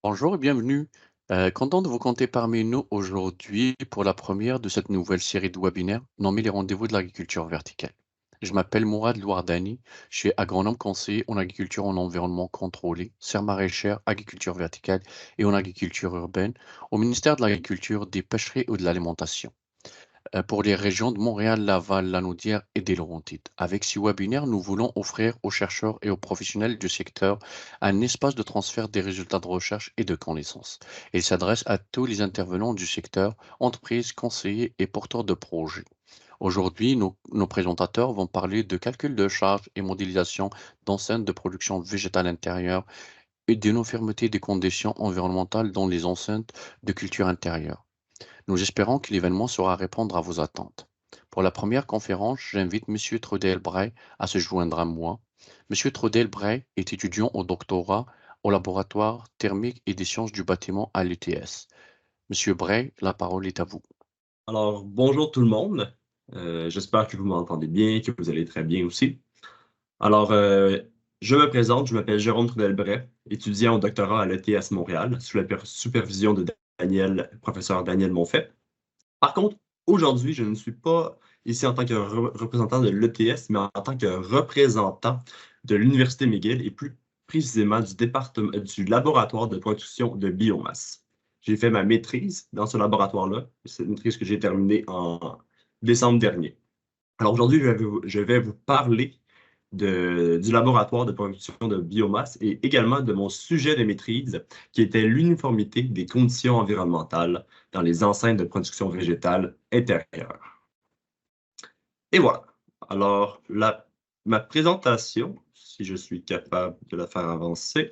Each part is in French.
Bonjour et bienvenue. Content de vous compter parmi nous aujourd'hui pour la première de cette nouvelle série de webinaires nommée les rendez-vous de l'agriculture verticale. Je m'appelle Mourad Louardani, je suis agronome conseiller en agriculture en environnement contrôlé, serre maraîchère, agriculture verticale et en agriculture urbaine au ministère de l'Agriculture, des Pêcheries et de l'Alimentation pour les régions de Montréal, Laval, Lanaudière et des Laurentides. Avec ce webinaire, nous voulons offrir aux chercheurs et aux professionnels du secteur un espace de transfert des résultats de recherche et de connaissances. Il s'adresse à tous les intervenants du secteur, entreprises, conseillers et porteurs de projets. Aujourd'hui, nos présentateurs vont parler de calcul de charges et modélisation d'enceintes de production végétale intérieure et d'uniformité des conditions environnementales dans les enceintes de culture intérieure. Nous espérons que l'événement saura répondre à vos attentes. Pour la première conférence, j'invite Monsieur Trudel-Bray à se joindre à moi. Monsieur Trudel-Bray est étudiant au doctorat au laboratoire thermique et des sciences du bâtiment à l'UTS. Monsieur Bray, la parole est à vous. Alors, bonjour tout le monde. J'espère que vous m'entendez bien, que vous allez très bien aussi. Alors, je me présente, je m'appelle Jérôme Trudel-Bray, étudiant au doctorat à l'ETS Montréal, sous la supervision de professeur Daniel Monfait. Par contre, aujourd'hui, je ne suis pas ici en tant que représentant de l'ETS, mais en tant que représentant de l'Université McGill et plus précisément du département du laboratoire de production de biomasse. J'ai fait ma maîtrise dans ce laboratoire-là. C'est une maîtrise que j'ai terminée en décembre dernier. Alors aujourd'hui, je vais vous parler du laboratoire de production de biomasse et également de mon sujet de maîtrise qui était l'uniformité des conditions environnementales dans les enceintes de production végétale intérieure. Et voilà. Alors, ma présentation, si je suis capable de la faire avancer,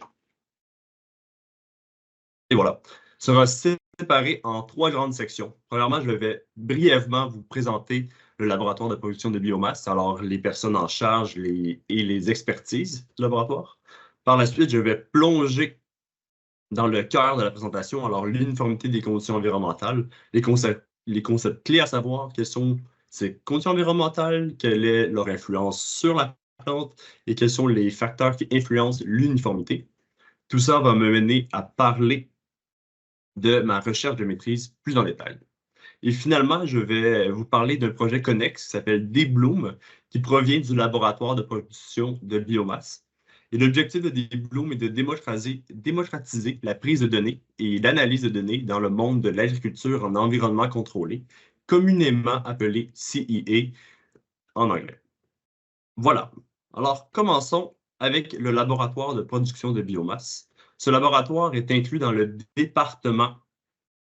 et voilà, sera séparée en trois grandes sections. Premièrement, je vais brièvement vous présenter le laboratoire de production de biomasse, alors les personnes en charge et les expertises du laboratoire. Par la suite, je vais plonger dans le cœur de la présentation, alors l'uniformité des conditions environnementales, les concepts clés à savoir, quelles sont ces conditions environnementales, quelle est leur influence sur la plante et quels sont les facteurs qui influencent l'uniformité. Tout ça va me mener à parler de ma recherche de maîtrise plus en détail. Et finalement, je vais vous parler d'un projet connexe qui s'appelle D-Bloom, qui provient du laboratoire de production de biomasse. Et l'objectif de D-Bloom est de démocratiser la prise de données et l'analyse de données dans le monde de l'agriculture en environnement contrôlé, communément appelé CEA en anglais. Voilà. Alors, commençons avec le laboratoire de production de biomasse. Ce laboratoire est inclus dans le département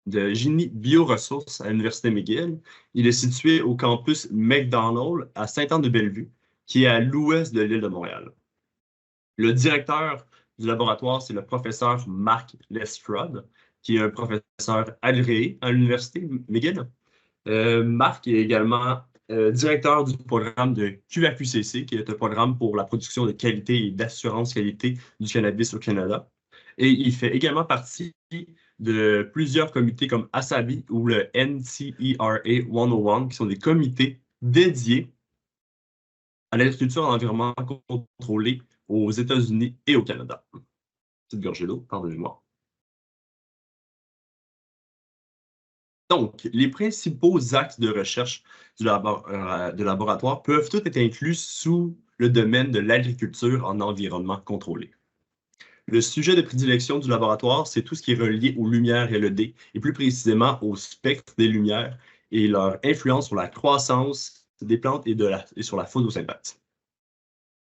de génie bioressources à l'Université McGill. Il est situé au campus McDonald à Sainte-Anne-de-Bellevue, qui est à l'ouest de l'île de Montréal. Le directeur du laboratoire, c'est le professeur Marc Lestrade, qui est un professeur agréé à l'Université McGill. Marc est également directeur du programme de QAQCC, qui est un programme pour la production de qualité et d'assurance qualité du cannabis au Canada. Et il fait également partie de plusieurs comités comme ASABI ou le NCERA 101, qui sont des comités dédiés à l'agriculture en environnement contrôlé aux États-Unis et au Canada. Petite gorgée d'eau, pardonnez-moi. Donc, les principaux axes de recherche du laboratoire peuvent tous être inclus sous le domaine de l'agriculture en environnement contrôlé. Le sujet de prédilection du laboratoire, c'est tout ce qui est relié aux lumières LED, et plus précisément au spectre des lumières et leur influence sur la croissance des plantes et sur la photosynthèse.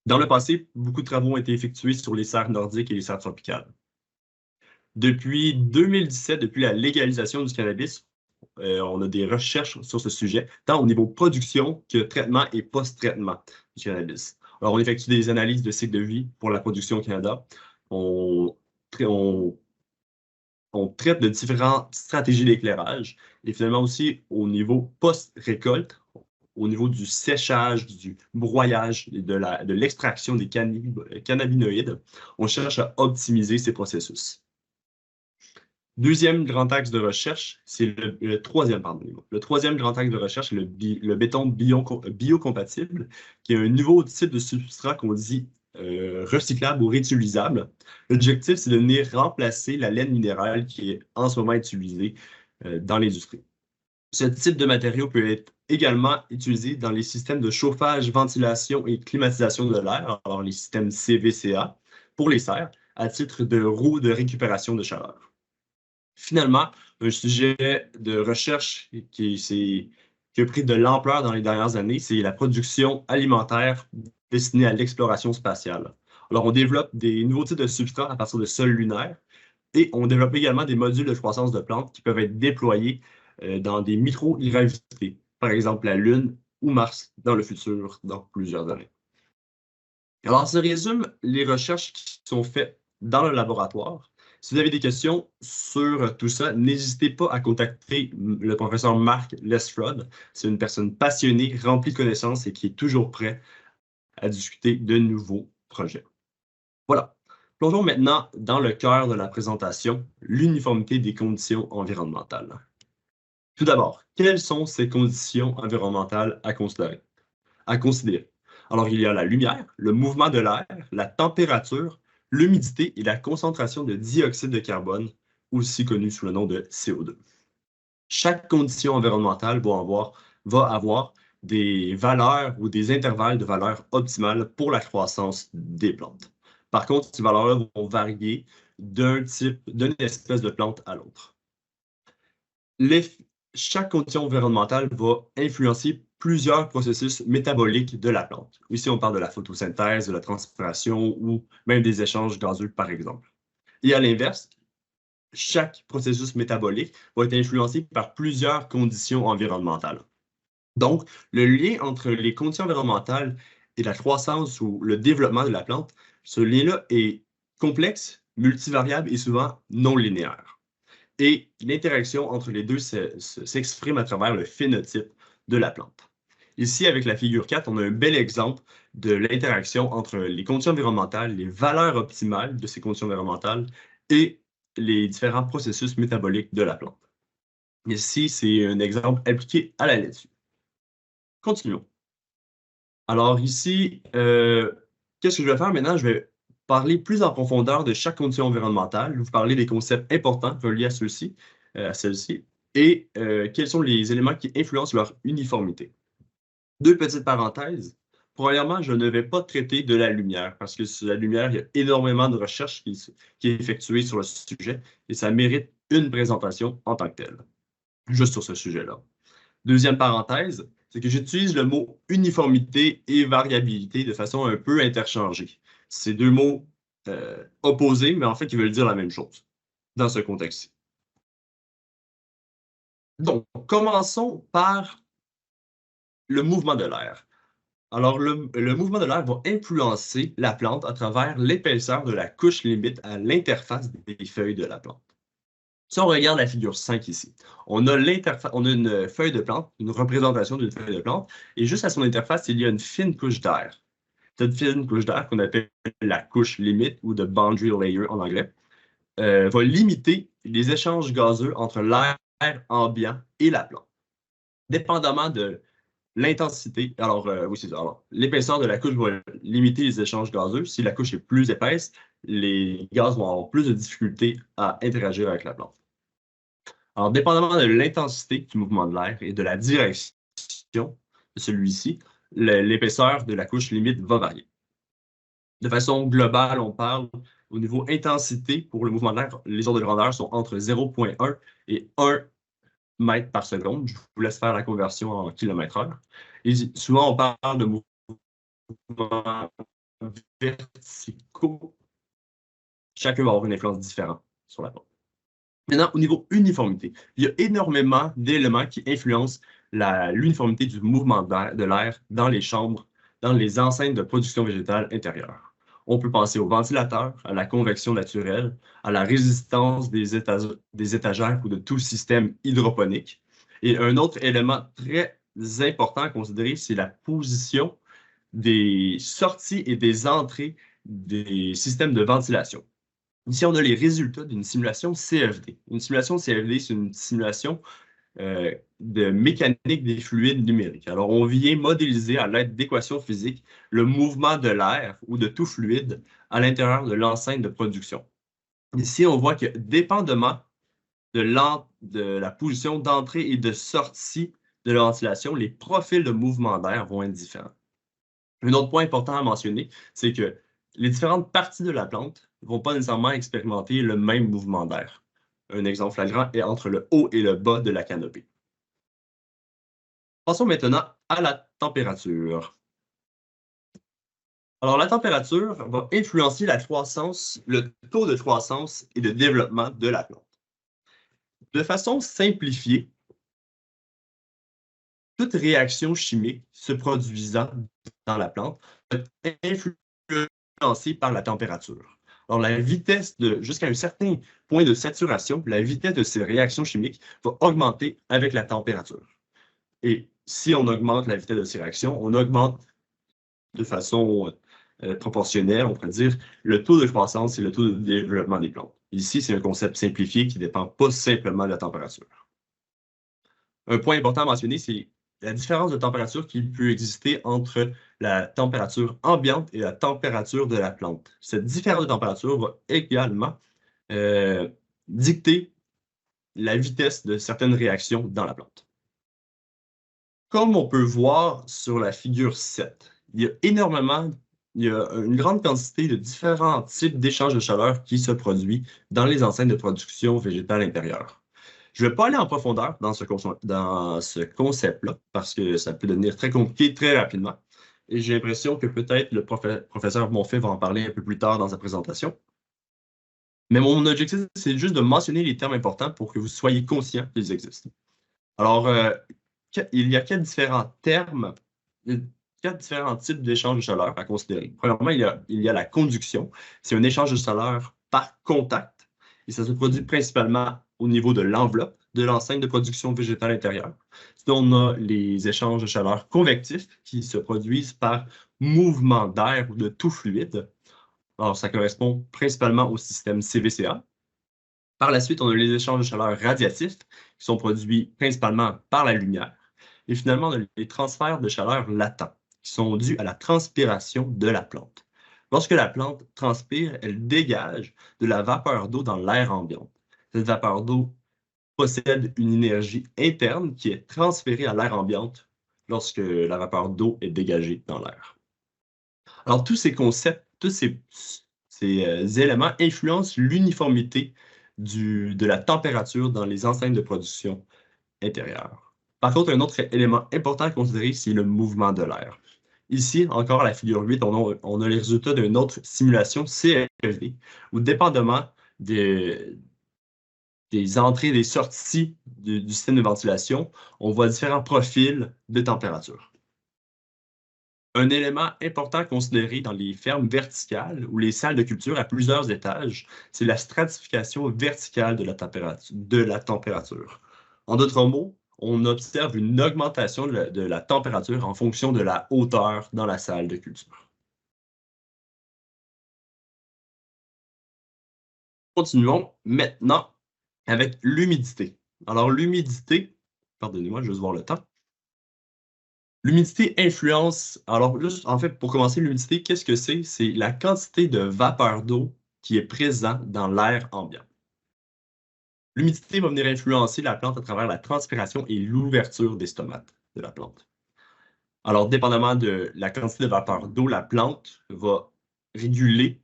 Dans le passé, beaucoup de travaux ont été effectués sur les serres nordiques et les serres tropicales. Depuis 2017, depuis la légalisation du cannabis, on a des recherches sur ce sujet, tant au niveau production que traitement et post-traitement du cannabis. Alors, on effectue des analyses de cycle de vie pour la production au Canada. On, on, on traite de différentes stratégies d'éclairage et finalement aussi au niveau post-récolte, au niveau du séchage, du broyage et de l'extraction des cannabinoïdes, on cherche à optimiser ces processus. Deuxième grand axe de recherche, c'est le troisième, pardonnez-moi. Le troisième grand axe de recherche, c'est le béton biocompatible, qui est un nouveau type de substrat qu'on dit recyclables ou réutilisables. L'objectif, c'est de venir remplacer la laine minérale qui est en ce moment utilisée dans l'industrie. Ce type de matériau peut être également utilisé dans les systèmes de chauffage, ventilation et climatisation de l'air, alors les systèmes CVCA, pour les serres, à titre de roue de récupération de chaleur. Finalement, un sujet de recherche qui a pris de l'ampleur dans les dernières années, c'est la production alimentaire destinée à l'exploration spatiale. Alors, on développe des nouveaux types de substrats à partir de sols lunaires et on développe également des modules de croissance de plantes qui peuvent être déployés dans des micro-gravités, par exemple la Lune ou Mars dans le futur, dans plusieurs années. Alors, ça résume les recherches qui sont faites dans le laboratoire. Si vous avez des questions sur tout ça, n'hésitez pas à contacter le professeur Marc Lesfrod. C'est une personne passionnée, remplie de connaissances et qui est toujours prêt à discuter de nouveaux projets. Voilà. Plongeons maintenant dans le cœur de la présentation, l'uniformité des conditions environnementales. Tout d'abord, quelles sont ces conditions environnementales à considérer? Alors, il y a la lumière, le mouvement de l'air, la température, l'humidité et la concentration de dioxyde de carbone, aussi connu sous le nom de CO2. Chaque condition environnementale va avoir des valeurs ou des intervalles de valeurs optimales pour la croissance des plantes. Par contre, ces valeurs-là vont varier d'une espèce de plante à l'autre. Chaque condition environnementale va influencer plusieurs processus métaboliques de la plante. Ici, on parle de la photosynthèse, de la transpiration ou même des échanges gazeux, par exemple. Et à l'inverse, chaque processus métabolique va être influencé par plusieurs conditions environnementales. Donc, le lien entre les conditions environnementales et la croissance ou le développement de la plante, ce lien-là est complexe, multivariable et souvent non linéaire. Et l'interaction entre les deux s'exprime à travers le phénotype de la plante. Ici, avec la figure 4, on a un bel exemple de l'interaction entre les conditions environnementales, les valeurs optimales de ces conditions environnementales et les différents processus métaboliques de la plante. Ici, c'est un exemple appliqué à la laitue. Continuons. Alors ici, qu'est-ce que je vais faire maintenant? Je vais parler plus en profondeur de chaque condition environnementale, vous parler des concepts importants reliés à celle-ci, et quels sont les éléments qui influencent leur uniformité. Deux petites parenthèses. Premièrement, je ne vais pas traiter de la lumière, parce que sur la lumière, il y a énormément de recherches qui est effectuée sur le sujet, et ça mérite une présentation en tant que telle, juste sur ce sujet-là. Deuxième parenthèse, c'est que j'utilise le mot uniformité et variabilité de façon un peu interchangée. C'est deux mots opposés, mais en fait, qui veulent dire la même chose dans ce contexte-ci. Donc, commençons par le mouvement de l'air. Alors, le mouvement de l'air va influencer la plante à travers l'épaisseur de la couche limite à l'interface des feuilles de la plante. Si on regarde la figure 5 ici, on a une feuille de plante, une représentation d'une feuille de plante, et juste à son interface, il y a une fine couche d'air. Cette fine couche d'air, qu'on appelle la couche limite ou de boundary layer en anglais, va limiter les échanges gazeux entre l'air ambiant et la plante. Dépendamment de l'intensité, oui, c'est ça. Alors, l'épaisseur de la couche va limiter les échanges gazeux. Si la couche est plus épaisse, les gaz vont avoir plus de difficultés à interagir avec la plante. Alors, dépendamment de l'intensité du mouvement de l'air et de la direction de celui-ci, l'épaisseur de la couche limite va varier. De façon globale, on parle au niveau intensité pour le mouvement de l'air, les ordres de grandeur sont entre 0,1 et 1 mètre par seconde. Je vous laisse faire la conversion en kilomètre-heure. Et souvent, on parle de mouvements verticaux. Chacun va avoir une influence différente sur la plante. Maintenant, au niveau uniformité, il y a énormément d'éléments qui influencent l'uniformité du mouvement de l'air dans les chambres, dans les enceintes de production végétale intérieure. On peut penser aux ventilateurs, à la convection naturelle, à la résistance des étagères ou de tout le système hydroponique. Et un autre élément très important à considérer, c'est la position des sorties et des entrées des systèmes de ventilation. Ici, on a les résultats d'une simulation CFD. Une simulation CFD, c'est une simulation de mécanique des fluides numériques. Alors, on vient modéliser à l'aide d'équations physiques le mouvement de l'air ou de tout fluide à l'intérieur de l'enceinte de production. Ici, on voit que dépendamment de la position d'entrée et de sortie de la ventilation, les profils de mouvement d'air vont être différents. Un autre point important à mentionner, c'est que les différentes parties de la plante ne vont pas nécessairement expérimenter le même mouvement d'air. Un exemple flagrant est entre le haut et le bas de la canopée. Passons maintenant à la température. Alors, la température va influencer la croissance, le taux de croissance et de développement de la plante. De façon simplifiée, toute réaction chimique se produisant dans la plante va être influencée par la température. Alors, la vitesse jusqu'à un certain point de saturation, la vitesse de ces réactions chimiques va augmenter avec la température. Et si on augmente la vitesse de ces réactions, on augmente de façon proportionnelle, on pourrait dire, le taux de croissance et le taux de développement des plantes. Ici, c'est un concept simplifié qui ne dépend pas simplement de la température. Un point important à mentionner, c'est la différence de température qui peut exister entre la température ambiante et la température de la plante. Cette différence de température va également dicter la vitesse de certaines réactions dans la plante. Comme on peut voir sur la figure 7, il y a une grande quantité de différents types d'échanges de chaleur qui se produisent dans les enceintes de production végétale intérieure. Je ne vais pas aller en profondeur dans ce concept-là parce que ça peut devenir très compliqué très rapidement. Et j'ai l'impression que peut-être le professeur Monfait va en parler un peu plus tard dans sa présentation. Mais mon objectif, c'est juste de mentionner les termes importants pour que vous soyez conscients qu'ils existent. Alors, il y a quatre différents termes, quatre différents types d'échanges de chaleur à considérer. Premièrement, il y a la conduction. C'est un échange de chaleur par contact. Et ça se produit principalement au niveau de l'enveloppe de l'enceinte de production végétale intérieure. Sinon, on a les échanges de chaleur convectifs qui se produisent par mouvement d'air ou de tout fluide. Alors, ça correspond principalement au système CVCA. Par la suite, on a les échanges de chaleur radiatifs qui sont produits principalement par la lumière. Et finalement, on a les transferts de chaleur latents qui sont dus à la transpiration de la plante. Lorsque la plante transpire, elle dégage de la vapeur d'eau dans l'air ambiant. Cette vapeur d'eau possède une énergie interne qui est transférée à l'air ambiant lorsque la vapeur d'eau est dégagée dans l'air. Alors, tous ces concepts, tous ces éléments influencent l'uniformité de la température dans les enceintes de production intérieure. Par contre, un autre élément important à considérer, c'est le mouvement de l'air. Ici, encore à la figure 8, on a les résultats d'une autre simulation CFD, où dépendamment des entrées et des sorties du système de ventilation, on voit différents profils de température. Un élément important à considérer dans les fermes verticales ou les salles de culture à plusieurs étages, c'est la stratification verticale de la température. En d'autres mots, on observe une augmentation de la température en fonction de la hauteur dans la salle de culture. Continuons maintenant avec l'humidité. Alors, l'humidité, pardonnez-moi, je vais juste voir le temps. L'humidité influence, alors juste en fait pour commencer, l'humidité, qu'est-ce que c'est? C'est la quantité de vapeur d'eau qui est présente dans l'air ambiant. L'humidité va venir influencer la plante à travers la transpiration et l'ouverture des stomates de la plante. Alors, dépendamment de la quantité de vapeur d'eau, la plante va réguler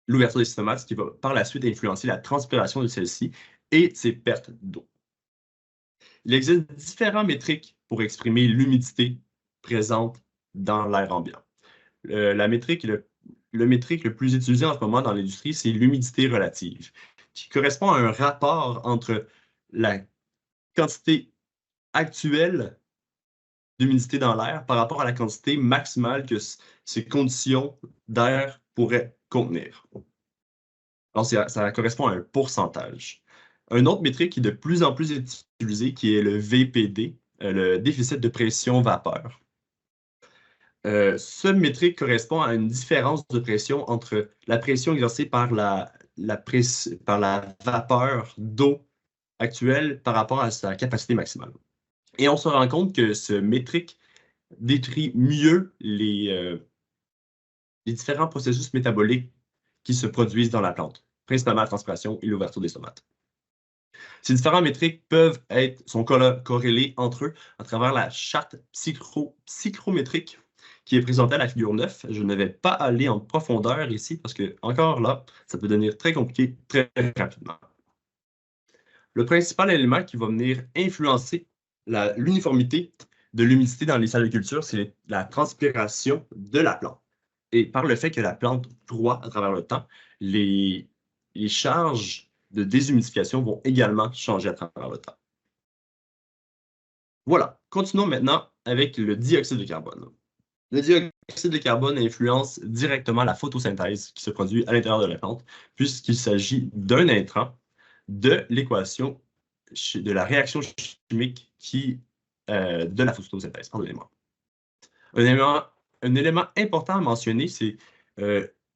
l'ouverture des stomates, ce qui va par la suite influencer la transpiration de celle-ci et ses pertes d'eau. Il existe différentes métriques pour exprimer l'humidité présente dans l'air ambiant. Le métrique le plus utilisé en ce moment dans l'industrie, c'est l'humidité relative, qui correspond à un rapport entre la quantité actuelle d'humidité dans l'air par rapport à la quantité maximale que ces conditions d'air pourraient contenir. Alors, ça correspond à un pourcentage. Un autre métrique qui est de plus en plus utilisé, qui est le VPD, le déficit de pression vapeur. Ce métrique correspond à une différence de pression entre la pression exercée par la vapeur d'eau actuelle par rapport à sa capacité maximale. Et on se rend compte que ce métrique décrit mieux les différents processus métaboliques qui se produisent dans la plante, principalement la transpiration et l'ouverture des stomates. Ces différents métriques sont corrélés entre eux à travers la charte psychrométrique qui est présentée à la figure 9. Je ne vais pas aller en profondeur ici parce que, encore là, ça peut devenir très compliqué très rapidement. Le principal élément qui va venir influencer l'uniformité de l'humidité dans les salles de culture, c'est la transpiration de la plante. Et par le fait que la plante croît à travers le temps, les charges de déshumidification vont également changer à travers le temps. Voilà, continuons maintenant avec le dioxyde de carbone. Le dioxyde de carbone influence directement la photosynthèse qui se produit à l'intérieur de la plante, puisqu'il s'agit d'un intrant de l'équation de la réaction chimique de la photosynthèse. Pardonnez-moi. Un élément important à mentionner, c'est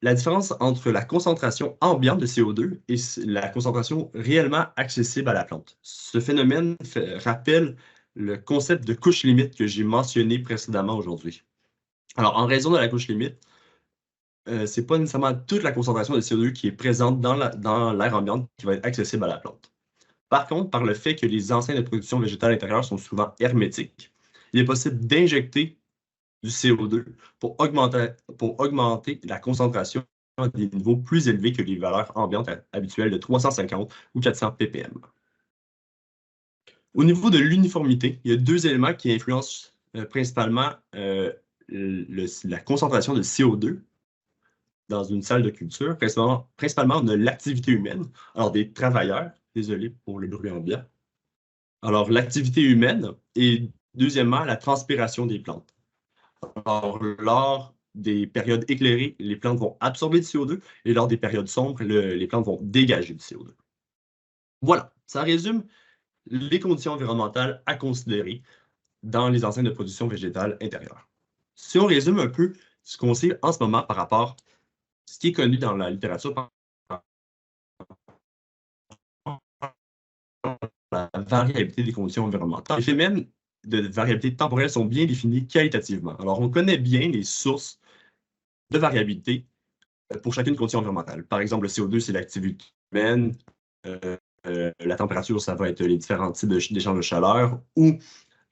la différence entre la concentration ambiante de CO2 et la concentration réellement accessible à la plante. Ce phénomène rappelle le concept de couche limite que j'ai mentionné précédemment aujourd'hui. Alors, en raison de la couche limite, ce n'est pas nécessairement toute la concentration de CO2 qui est présente dans l'air ambiant qui va être accessible à la plante. Par contre, par le fait que les enceintes de production végétale intérieure sont souvent hermétiques, il est possible d'injecter du CO2 pour augmenter la concentration à des niveaux plus élevés que les valeurs ambiantes habituelles de 350 ou 400 ppm. Au niveau de l'uniformité, il y a deux éléments qui influencent principalement la concentration de CO2 dans une salle de culture. Principalement, on a l'activité humaine. Alors, des travailleurs, désolé pour le bruit ambiant. Alors, l'activité humaine et deuxièmement, la transpiration des plantes. Alors, lors des périodes éclairées, les plantes vont absorber du CO2 et lors des périodes sombres, les plantes vont dégager du CO2. Voilà, ça résume les conditions environnementales à considérer dans les enceintes de production végétale intérieure. Si on résume un peu ce qu'on sait en ce moment par rapport à ce qui est connu dans la littérature par la variabilité des conditions environnementales, les phénomènes de variabilité temporelle sont bien définis qualitativement. Alors, on connaît bien les sources de variabilité pour chacune condition environnementale. Par exemple, le CO2, c'est l'activité humaine. La température, ça va être les différents types d'échanges de chaleur ou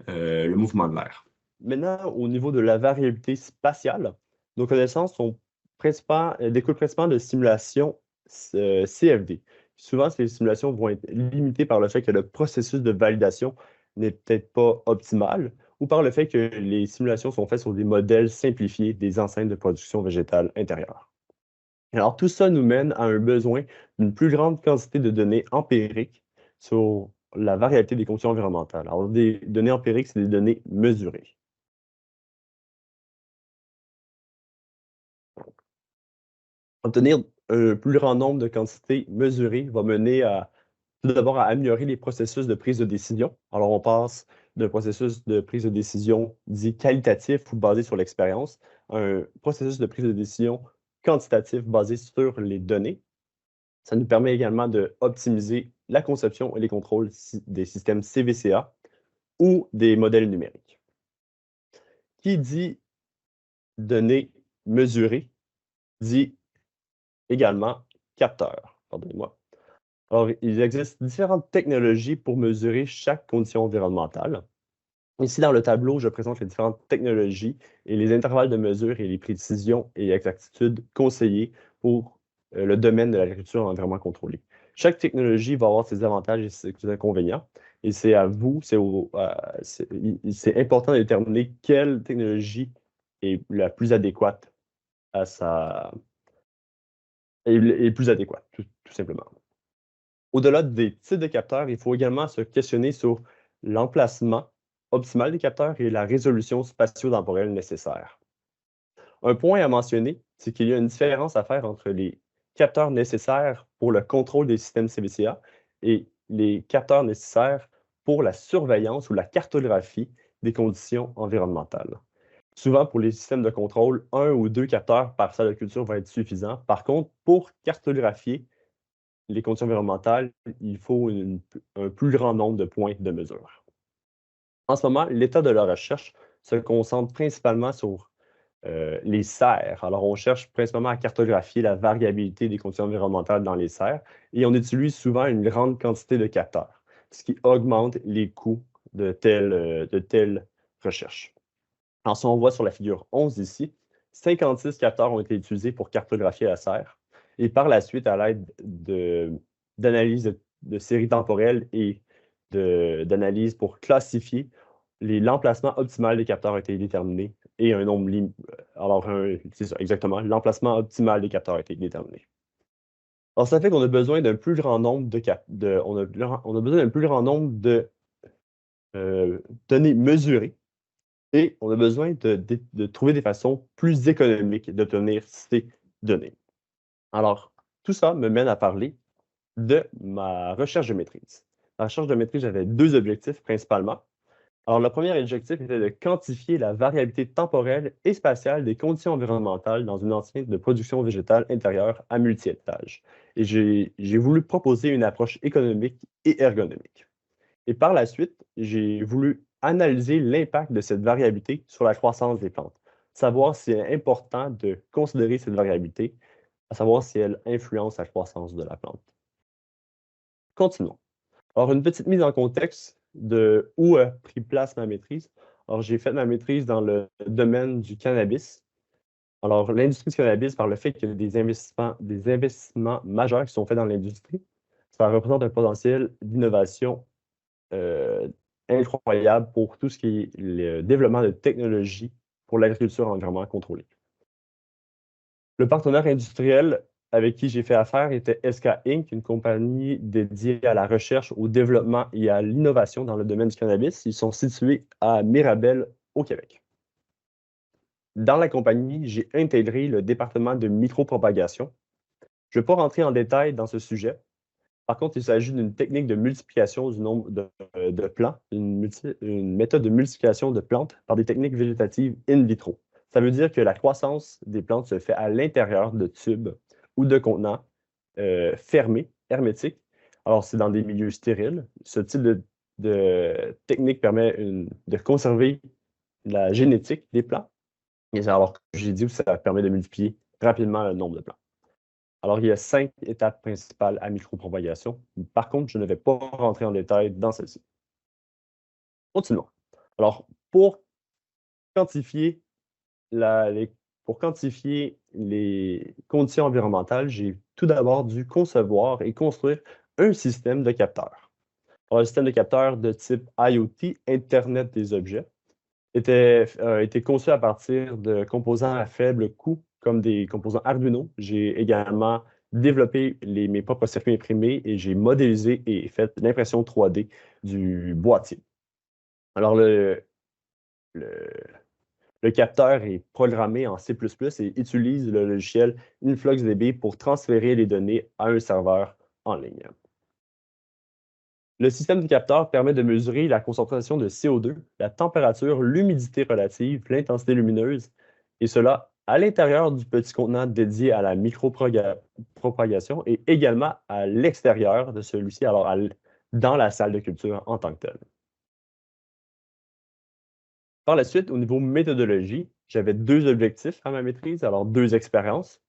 le mouvement de l'air. Maintenant, au niveau de la variabilité spatiale, nos connaissances découlent principalement de simulations CFD. Souvent, ces simulations vont être limitées par le fait que le processus de validation n'est peut-être pas optimal ou par le fait que les simulations sont faites sur des modèles simplifiés des enceintes de production végétale intérieure. Alors, tout ça nous mène à un besoin d'une plus grande quantité de données empiriques sur la variabilité des conditions environnementales. Alors, des données empiriques, c'est des données mesurées. Obtenir un plus grand nombre de quantités mesurées va mener tout d'abord à améliorer les processus de prise de décision. Alors, on passe d'un processus de prise de décision dit qualitatif ou basé sur l'expérience à un processus de prise de décision quantitatif basé sur les données. Ça nous permet également d'optimiser la conception et les contrôles des systèmes CVCA ou des modèles numériques. Qui dit données mesurées dit également capteurs. Pardonnez-moi. Alors, il existe différentes technologies pour mesurer chaque condition environnementale. Ici, dans le tableau, je présente les différentes technologies et les intervalles de mesure et les précisions et exactitudes conseillées pour le domaine de l'agriculture en environnement contrôlé. Chaque technologie va avoir ses avantages et ses inconvénients. Et c'est à vous, c'est important de déterminer quelle technologie est la plus adéquate à est plus adéquate, tout simplement. Au-delà des types de capteurs, il faut également se questionner sur l'emplacement optimal des capteurs et la résolution spatio-temporelle nécessaire. Un point à mentionner, c'est qu'il y a une différence à faire entre les capteurs nécessaires pour le contrôle des systèmes CVCA et les capteurs nécessaires pour la surveillance ou la cartographie des conditions environnementales. Souvent, pour les systèmes de contrôle, 1 ou 2 capteurs par salle de culture va être suffisant. Par contre, pour cartographier les conditions environnementales, il faut un plus grand nombre de points de mesure. En ce moment, l'état de la recherche se concentre principalement sur les serres. Alors, on cherche principalement à cartographier la variabilité des conditions environnementales dans les serres et on utilise souvent une grande quantité de capteurs, ce qui augmente les coûts de telle recherche. Alors, si on voit sur la figure 11 ici, 56 capteurs ont été utilisés pour cartographier la serre. Et par la suite, à l'aide d'analyses de séries temporelles et d'analyses pour classifier, l'emplacement optimal des capteurs a été déterminé et un nombre limité. Alors, c'est ça, exactement, l'emplacement optimal des capteurs a été déterminé. Alors, ça fait qu'on a besoin d'un plus grand nombre on a besoin d'un plus grand nombre de données mesurées et on a besoin de trouver des façons plus économiques d'obtenir ces données. Alors, tout ça me mène à parler de ma recherche de maîtrise. La recherche de maîtrise, j'avais deux objectifs principalement. Alors, le premier objectif était de quantifier la variabilité temporelle et spatiale des conditions environnementales dans une enceinte de production végétale intérieure à multi-étages. Et j'ai voulu proposer une approche économique et ergonomique. Et par la suite, j'ai voulu analyser l'impact de cette variabilité sur la croissance des plantes, savoir si c'est important de considérer cette variabilité, à savoir si elle influence la croissance de la plante. Continuons. Alors, une petite mise en contexte de où a pris place ma maîtrise. Alors, j'ai fait ma maîtrise dans le domaine du cannabis. Alors, l'industrie du cannabis, par le fait qu'il y a des investissements majeurs qui sont faits dans l'industrie, ça représente un potentiel d'innovation incroyable pour tout ce qui est le développement de technologies pour l'agriculture environnement contrôlée. Le partenaire industriel avec qui j'ai fait affaire était SK Inc., une compagnie dédiée à la recherche, au développement et à l'innovation dans le domaine du cannabis. Ils sont situés à Mirabel, au Québec. Dans la compagnie, j'ai intégré le département de micropropagation. Je ne vais pas rentrer en détail dans ce sujet. Par contre, il s'agit d'une technique de multiplication du nombre de plants, une méthode de multiplication de plantes par des techniques végétatives in vitro. Ça veut dire que la croissance des plantes se fait à l'intérieur de tubes ou de contenants fermés, hermétiques. Alors, c'est dans des milieux stériles. Ce type de technique permet de conserver la génétique des plants. Et alors, j'ai dit que ça permet de multiplier rapidement le nombre de plants. Alors, il y a 5 étapes principales à micropropagation. Par contre, je ne vais pas rentrer en détail dans celle-ci. Continuons. Alors, pour quantifier les conditions environnementales, j'ai tout d'abord dû concevoir et construire un système de capteurs. Alors, le système de capteurs de type IoT, Internet des objets, a été conçu à partir de composants à faible coût, comme des composants Arduino. J'ai également développé mes propres circuits imprimés et j'ai modélisé et fait l'impression 3D du boîtier. Alors, le capteur est programmé en C++ et utilise le logiciel InfluxDB pour transférer les données à un serveur en ligne. Le système de capteur permet de mesurer la concentration de CO2, la température, l'humidité relative, l'intensité lumineuse, et cela à l'intérieur du petit contenant dédié à la micropropagation et également à l'extérieur de celui-ci, alors dans la salle de culture en tant que telle. Par la suite, au niveau méthodologie, j'avais deux objectifs à ma maîtrise, alors deux expériences.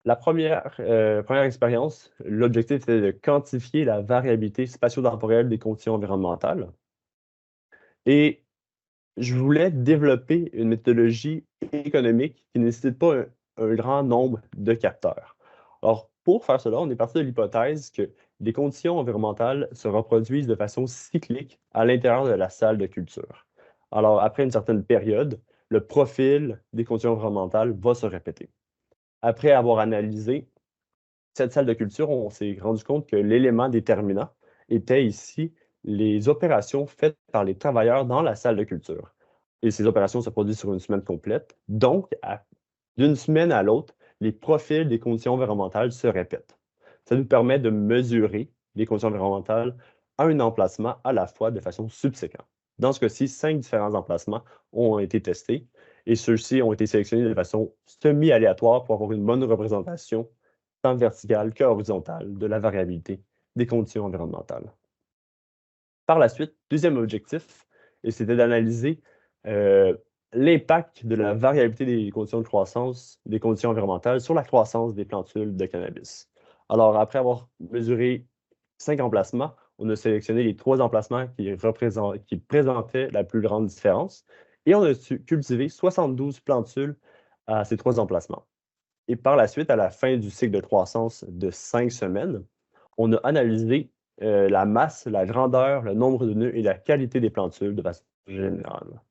La première expérience, l'objectif était de quantifier la variabilité spatio-temporelle des conditions environnementales. Et je voulais développer une méthodologie économique qui ne nécessite pas un grand nombre de capteurs. Alors, pour faire cela, on est parti de l'hypothèse que les conditions environnementales se reproduisent de façon cyclique à l'intérieur de la salle de culture. Alors, après une certaine période, le profil des conditions environnementales va se répéter. Après avoir analysé cette salle de culture, on s'est rendu compte que l'élément déterminant était ici les opérations faites par les travailleurs dans la salle de culture. Et ces opérations se produisent sur une semaine complète. Donc, d'une semaine à l'autre, les profils des conditions environnementales se répètent. Ça nous permet de mesurer les conditions environnementales à un emplacement à la fois de façon subséquente. Dans ce cas-ci, 5 différents emplacements ont été testés et ceux-ci ont été sélectionnés de façon semi-aléatoire pour avoir une bonne représentation tant verticale que horizontale de la variabilité des conditions environnementales. Par la suite, deuxième objectif, et c'était d'analyser l'impact de la variabilité des conditions de croissance, des conditions environnementales sur la croissance des plantules de cannabis. Alors, après avoir mesuré 5 emplacements, on a sélectionné les 3 emplacements qui présentaient la plus grande différence et on a cultivé 72 plantules à ces 3 emplacements. Et par la suite, à la fin du cycle de croissance de 5 semaines, on a analysé la masse, la grandeur, le nombre de nœuds et la qualité des plantules de façon générale.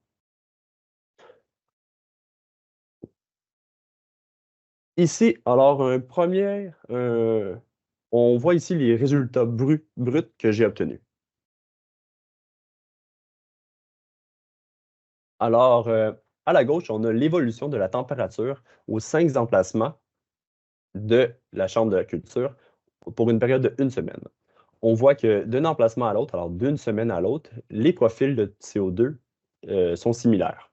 Ici, alors, on voit ici les résultats bruts que j'ai obtenus. Alors, à la gauche, on a l'évolution de la température aux 5 emplacements de la chambre de la culture pour une période de 1 semaine. On voit que d'un emplacement à l'autre, alors d'une semaine à l'autre, les profils de CO2 sont similaires.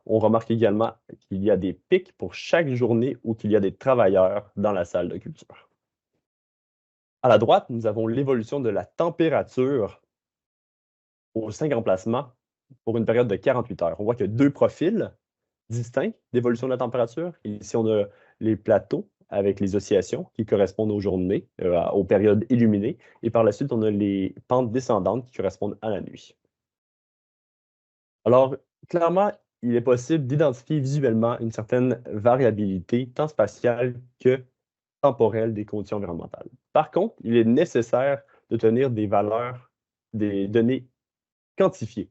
On remarque également qu'il y a des pics pour chaque journée où il y a des travailleurs dans la salle de culture. À la droite, nous avons l'évolution de la température aux 5 emplacements pour une période de 48 heures. On voit qu'il y a 2 profils distincts d'évolution de la température. Ici, on a les plateaux avec les oscillations qui correspondent aux journées, aux périodes illuminées. Et par la suite, on a les pentes descendantes qui correspondent à la nuit. Alors, clairement, il est possible d'identifier visuellement une certaine variabilité tant spatiale que temporelle des conditions environnementales. Par contre, il est nécessaire de tenir des valeurs, des données quantifiées.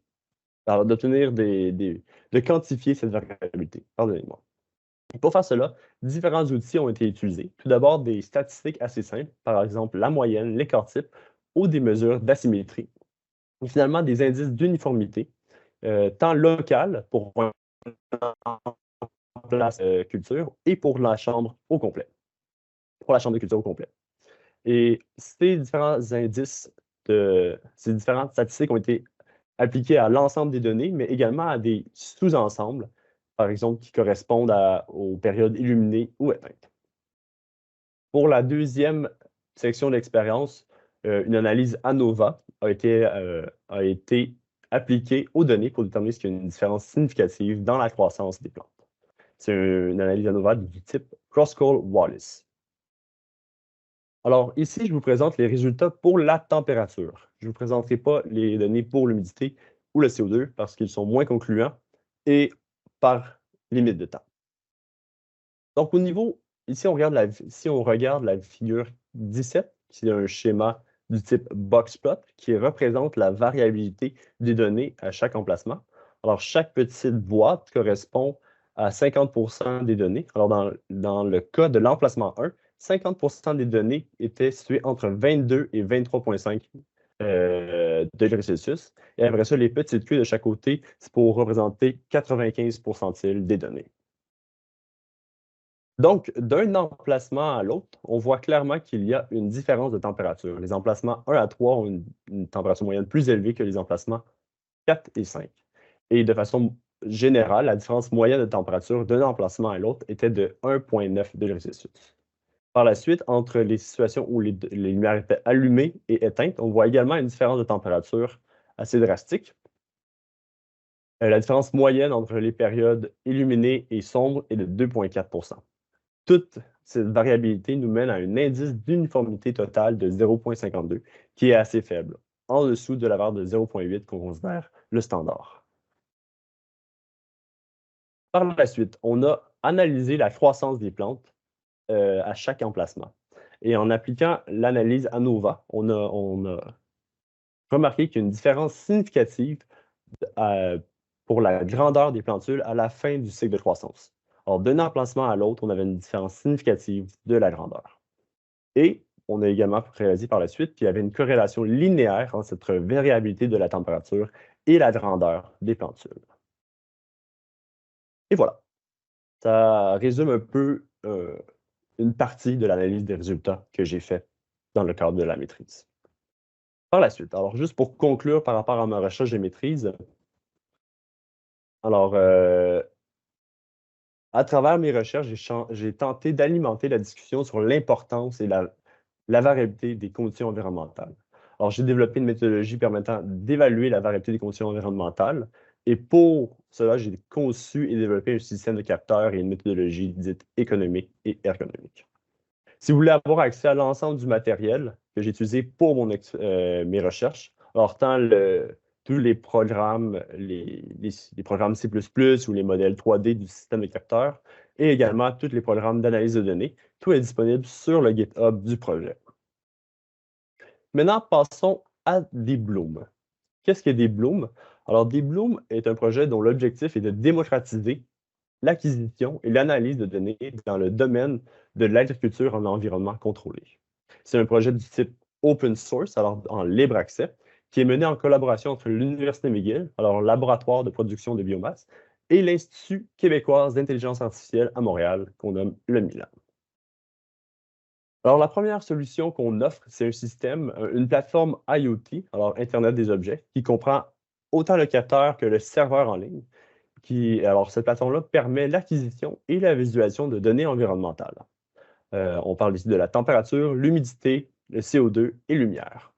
Alors, de quantifier cette variabilité. Pardonnez-moi. Pour faire cela, différents outils ont été utilisés. Tout d'abord, des statistiques assez simples, par exemple la moyenne, l'écart type, ou des mesures d'asymétrie. Et finalement, des indices d'uniformité, tant local pour la culture et pour la chambre au complet. Pour la chambre de culture au complet. Et ces différents indices, ces différentes statistiques ont été appliquées à l'ensemble des données, mais également à des sous-ensembles, par exemple, qui correspondent aux périodes illuminées ou éteintes. Pour la deuxième section d'expérience, une analyse ANOVA a été appliquée aux données pour déterminer s'il y a une différence significative dans la croissance des plantes. C'est une analyse ANOVA du type Croskall-Wallis. Alors ici, je vous présente les résultats pour la température. Je ne vous présenterai pas les données pour l'humidité ou le CO2 parce qu'ils sont moins concluants et par limite de temps. Donc ici on regarde la figure 17, qui est un schéma du type box plot qui représente la variabilité des données à chaque emplacement. Alors chaque petite boîte correspond à 50% des données. Alors dans le cas de l'emplacement 1, 50% des données étaient situées entre 22 et 23,5 degrés Celsius. Et après ça, les petites queues de chaque côté, c'est pour représenter 95 pourcentiles des données. Donc, d'un emplacement à l'autre, on voit clairement qu'il y a une différence de température. Les emplacements 1 à 3 ont une température moyenne plus élevée que les emplacements 4 et 5. Et de façon générale, la différence moyenne de température d'un emplacement à l'autre était de 1,9 degrés Celsius. Par la suite, entre les situations où les lumières étaient allumées et éteintes, on voit également une différence de température assez drastique. La différence moyenne entre les périodes illuminées et sombres est de 2,4 %. Toute cette variabilité nous mène à un indice d'uniformité totale de 0,52, qui est assez faible, en dessous de la valeur de 0,8 qu'on considère le standard. Par la suite, on a analysé la croissance des plantes à chaque emplacement. Et en appliquant l'analyse ANOVA, on a remarqué qu'il y a une différence significative pour la grandeur des plantules à la fin du cycle de croissance. Alors, d'un emplacement à l'autre, on avait une différence significative de la grandeur. Et on a également réalisé par la suite qu'il y avait une corrélation linéaire entre cette variabilité de la température et la grandeur des plantules. Et voilà, ça résume un peu une partie de l'analyse des résultats que j'ai fait dans le cadre de la maîtrise. Par la suite, alors juste pour conclure par rapport à ma recherche de maîtrise, alors À travers mes recherches, j'ai tenté d'alimenter la discussion sur l'importance et la variabilité des conditions environnementales. Alors, j'ai développé une méthodologie permettant d'évaluer la variabilité des conditions environnementales. Et pour cela, j'ai conçu et développé un système de capteurs et une méthodologie dite économique et ergonomique. Si vous voulez avoir accès à l'ensemble du matériel que j'ai utilisé pour mes recherches, alors tous les programmes, les programmes C++ ou les modèles 3D du système de capteurs, et également tous les programmes d'analyse de données, tout est disponible sur le GitHub du projet. Maintenant, passons à DeepBloom. Qu'est-ce que DeepBloom? Alors, DeepBloom est un projet dont l'objectif est de démocratiser l'acquisition et l'analyse de données dans le domaine de l'agriculture en environnement contrôlé. C'est un projet du type open source, alors en libre accès, qui est mené en collaboration entre l'Université McGill, alors laboratoire de production de biomasse, et l'Institut québécois d'intelligence artificielle à Montréal, qu'on nomme le MILAM. Alors, la première solution qu'on offre, c'est un système, une plateforme IoT, alors Internet des objets, qui comprend autant le capteur que le serveur en ligne. Alors, cette plateforme-là permet l'acquisition et la visualisation de données environnementales. On parle ici de la température, l'humidité, le CO2 et lumière.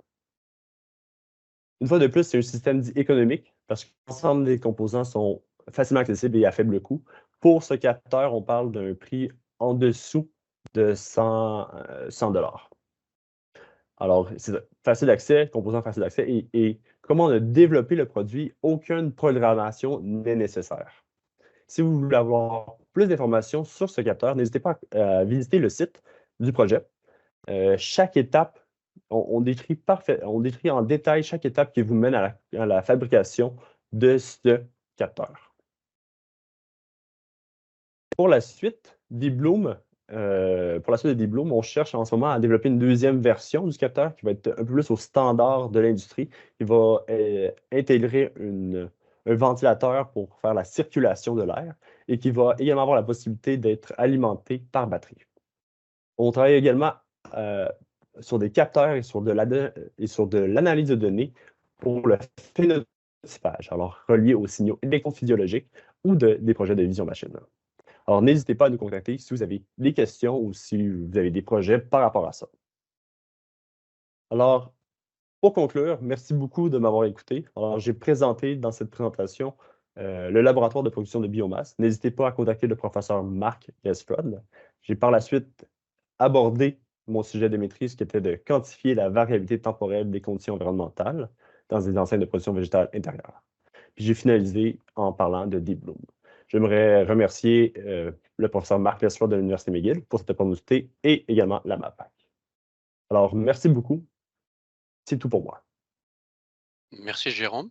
Une fois de plus, c'est un système dit économique parce que l'ensemble des composants sont facilement accessibles et à faible coût. Pour ce capteur, on parle d'un prix en dessous de 100 $. Alors, c'est facile d'accès, composants facile d'accès et comment on a développé le produit, aucune programmation n'est nécessaire. Si vous voulez avoir plus d'informations sur ce capteur, n'hésitez pas à visiter le site du projet. Chaque étape, on décrit en détail chaque étape qui vous mène à la fabrication de ce capteur. Pour la suite DeepBloom, de DeepBloom, on cherche en ce moment à développer une deuxième version du capteur qui va être un peu plus au standard de l'industrie, qui va intégrer un ventilateur pour faire la circulation de l'air et qui va également avoir la possibilité d'être alimenté par batterie. On travaille également sur des capteurs et sur de l'analyse de données pour le phénotypage, alors relié aux signaux électrophysiologiques ou des projets de vision machine. Alors, n'hésitez pas à nous contacter si vous avez des questions ou si vous avez des projets par rapport à ça. Alors, pour conclure, merci beaucoup de m'avoir écouté. Alors, j'ai présenté dans cette présentation le laboratoire de production de biomasse. N'hésitez pas à contacter le professeur Marc Lestrade. J'ai par la suite abordé mon sujet de maîtrise qui était de quantifier la variabilité temporelle des conditions environnementales dans des enseignes de production végétale intérieure. Puis j'ai finalisé en parlant de DeepBloom. J'aimerais remercier le professeur Marc Lestrade de l'Université McGill pour cette opportunité et également la MAPAC. Alors, merci beaucoup. C'est tout pour moi. Merci Jérôme.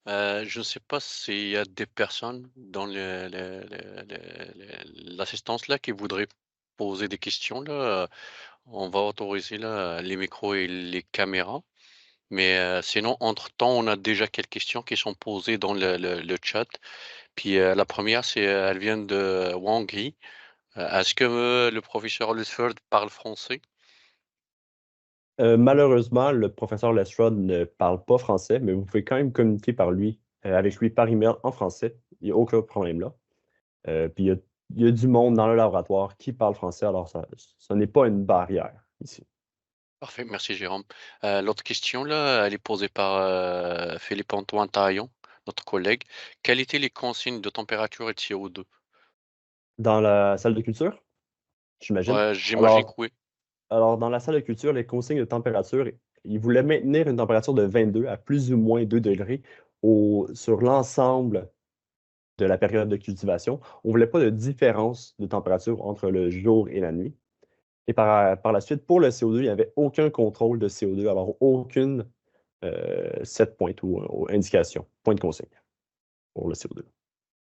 Je ne sais pas s'il y a des personnes dans l'assistance là qui voudraient poser des questions là. On va autoriser là les micros et les caméras. Mais sinon, entre-temps, on a déjà quelques questions qui sont posées dans le chat. Puis la première, elle vient de Wang Yi. Est-ce que le professeur Lussford parle français? Malheureusement, le professeur Lestrade ne parle pas français, mais vous pouvez quand même communiquer avec lui par email en français. Il n'y a aucun problème là. Puis il y a du monde dans le laboratoire qui parle français, alors ça n'est pas une barrière ici. Parfait, merci Jérôme. L'autre question là, elle est posée par Philippe-Antoine Taillon, notre collègue. Quelles étaient les consignes de température et de CO2? Dans la salle de culture, j'imagine. J'imagine que oui. Alors, dans la salle de culture, les consignes de température, ils voulaient maintenir une température de 22 à plus ou moins 2 degrés sur l'ensemble de la période de cultivation. On ne voulait pas de différence de température entre le jour et la nuit. Et par la suite, pour le CO2, il n'y avait aucun contrôle de CO2, alors aucune set point ou indication, point de consigne pour le CO2.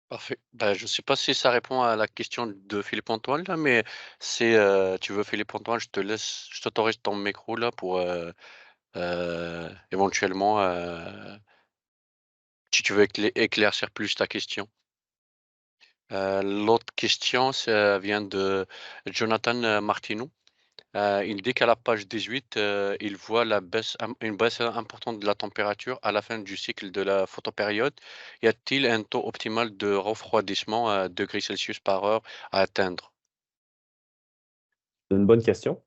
Parfait. Bah, je ne sais pas si ça répond à la question de Philippe-Antoine là, mais si tu veux Philippe-Antoine, je t'autorise ton micro là pour éventuellement, si tu veux éclaircir plus ta question. L'autre question, ça vient de Jonathan Martineau. Il dit qu'à la page 18, il voit une baisse importante de la température à la fin du cycle de la photopériode. Y a-t-il un taux optimal de refroidissement à degrés Celsius par heure à atteindre? C'est une bonne question.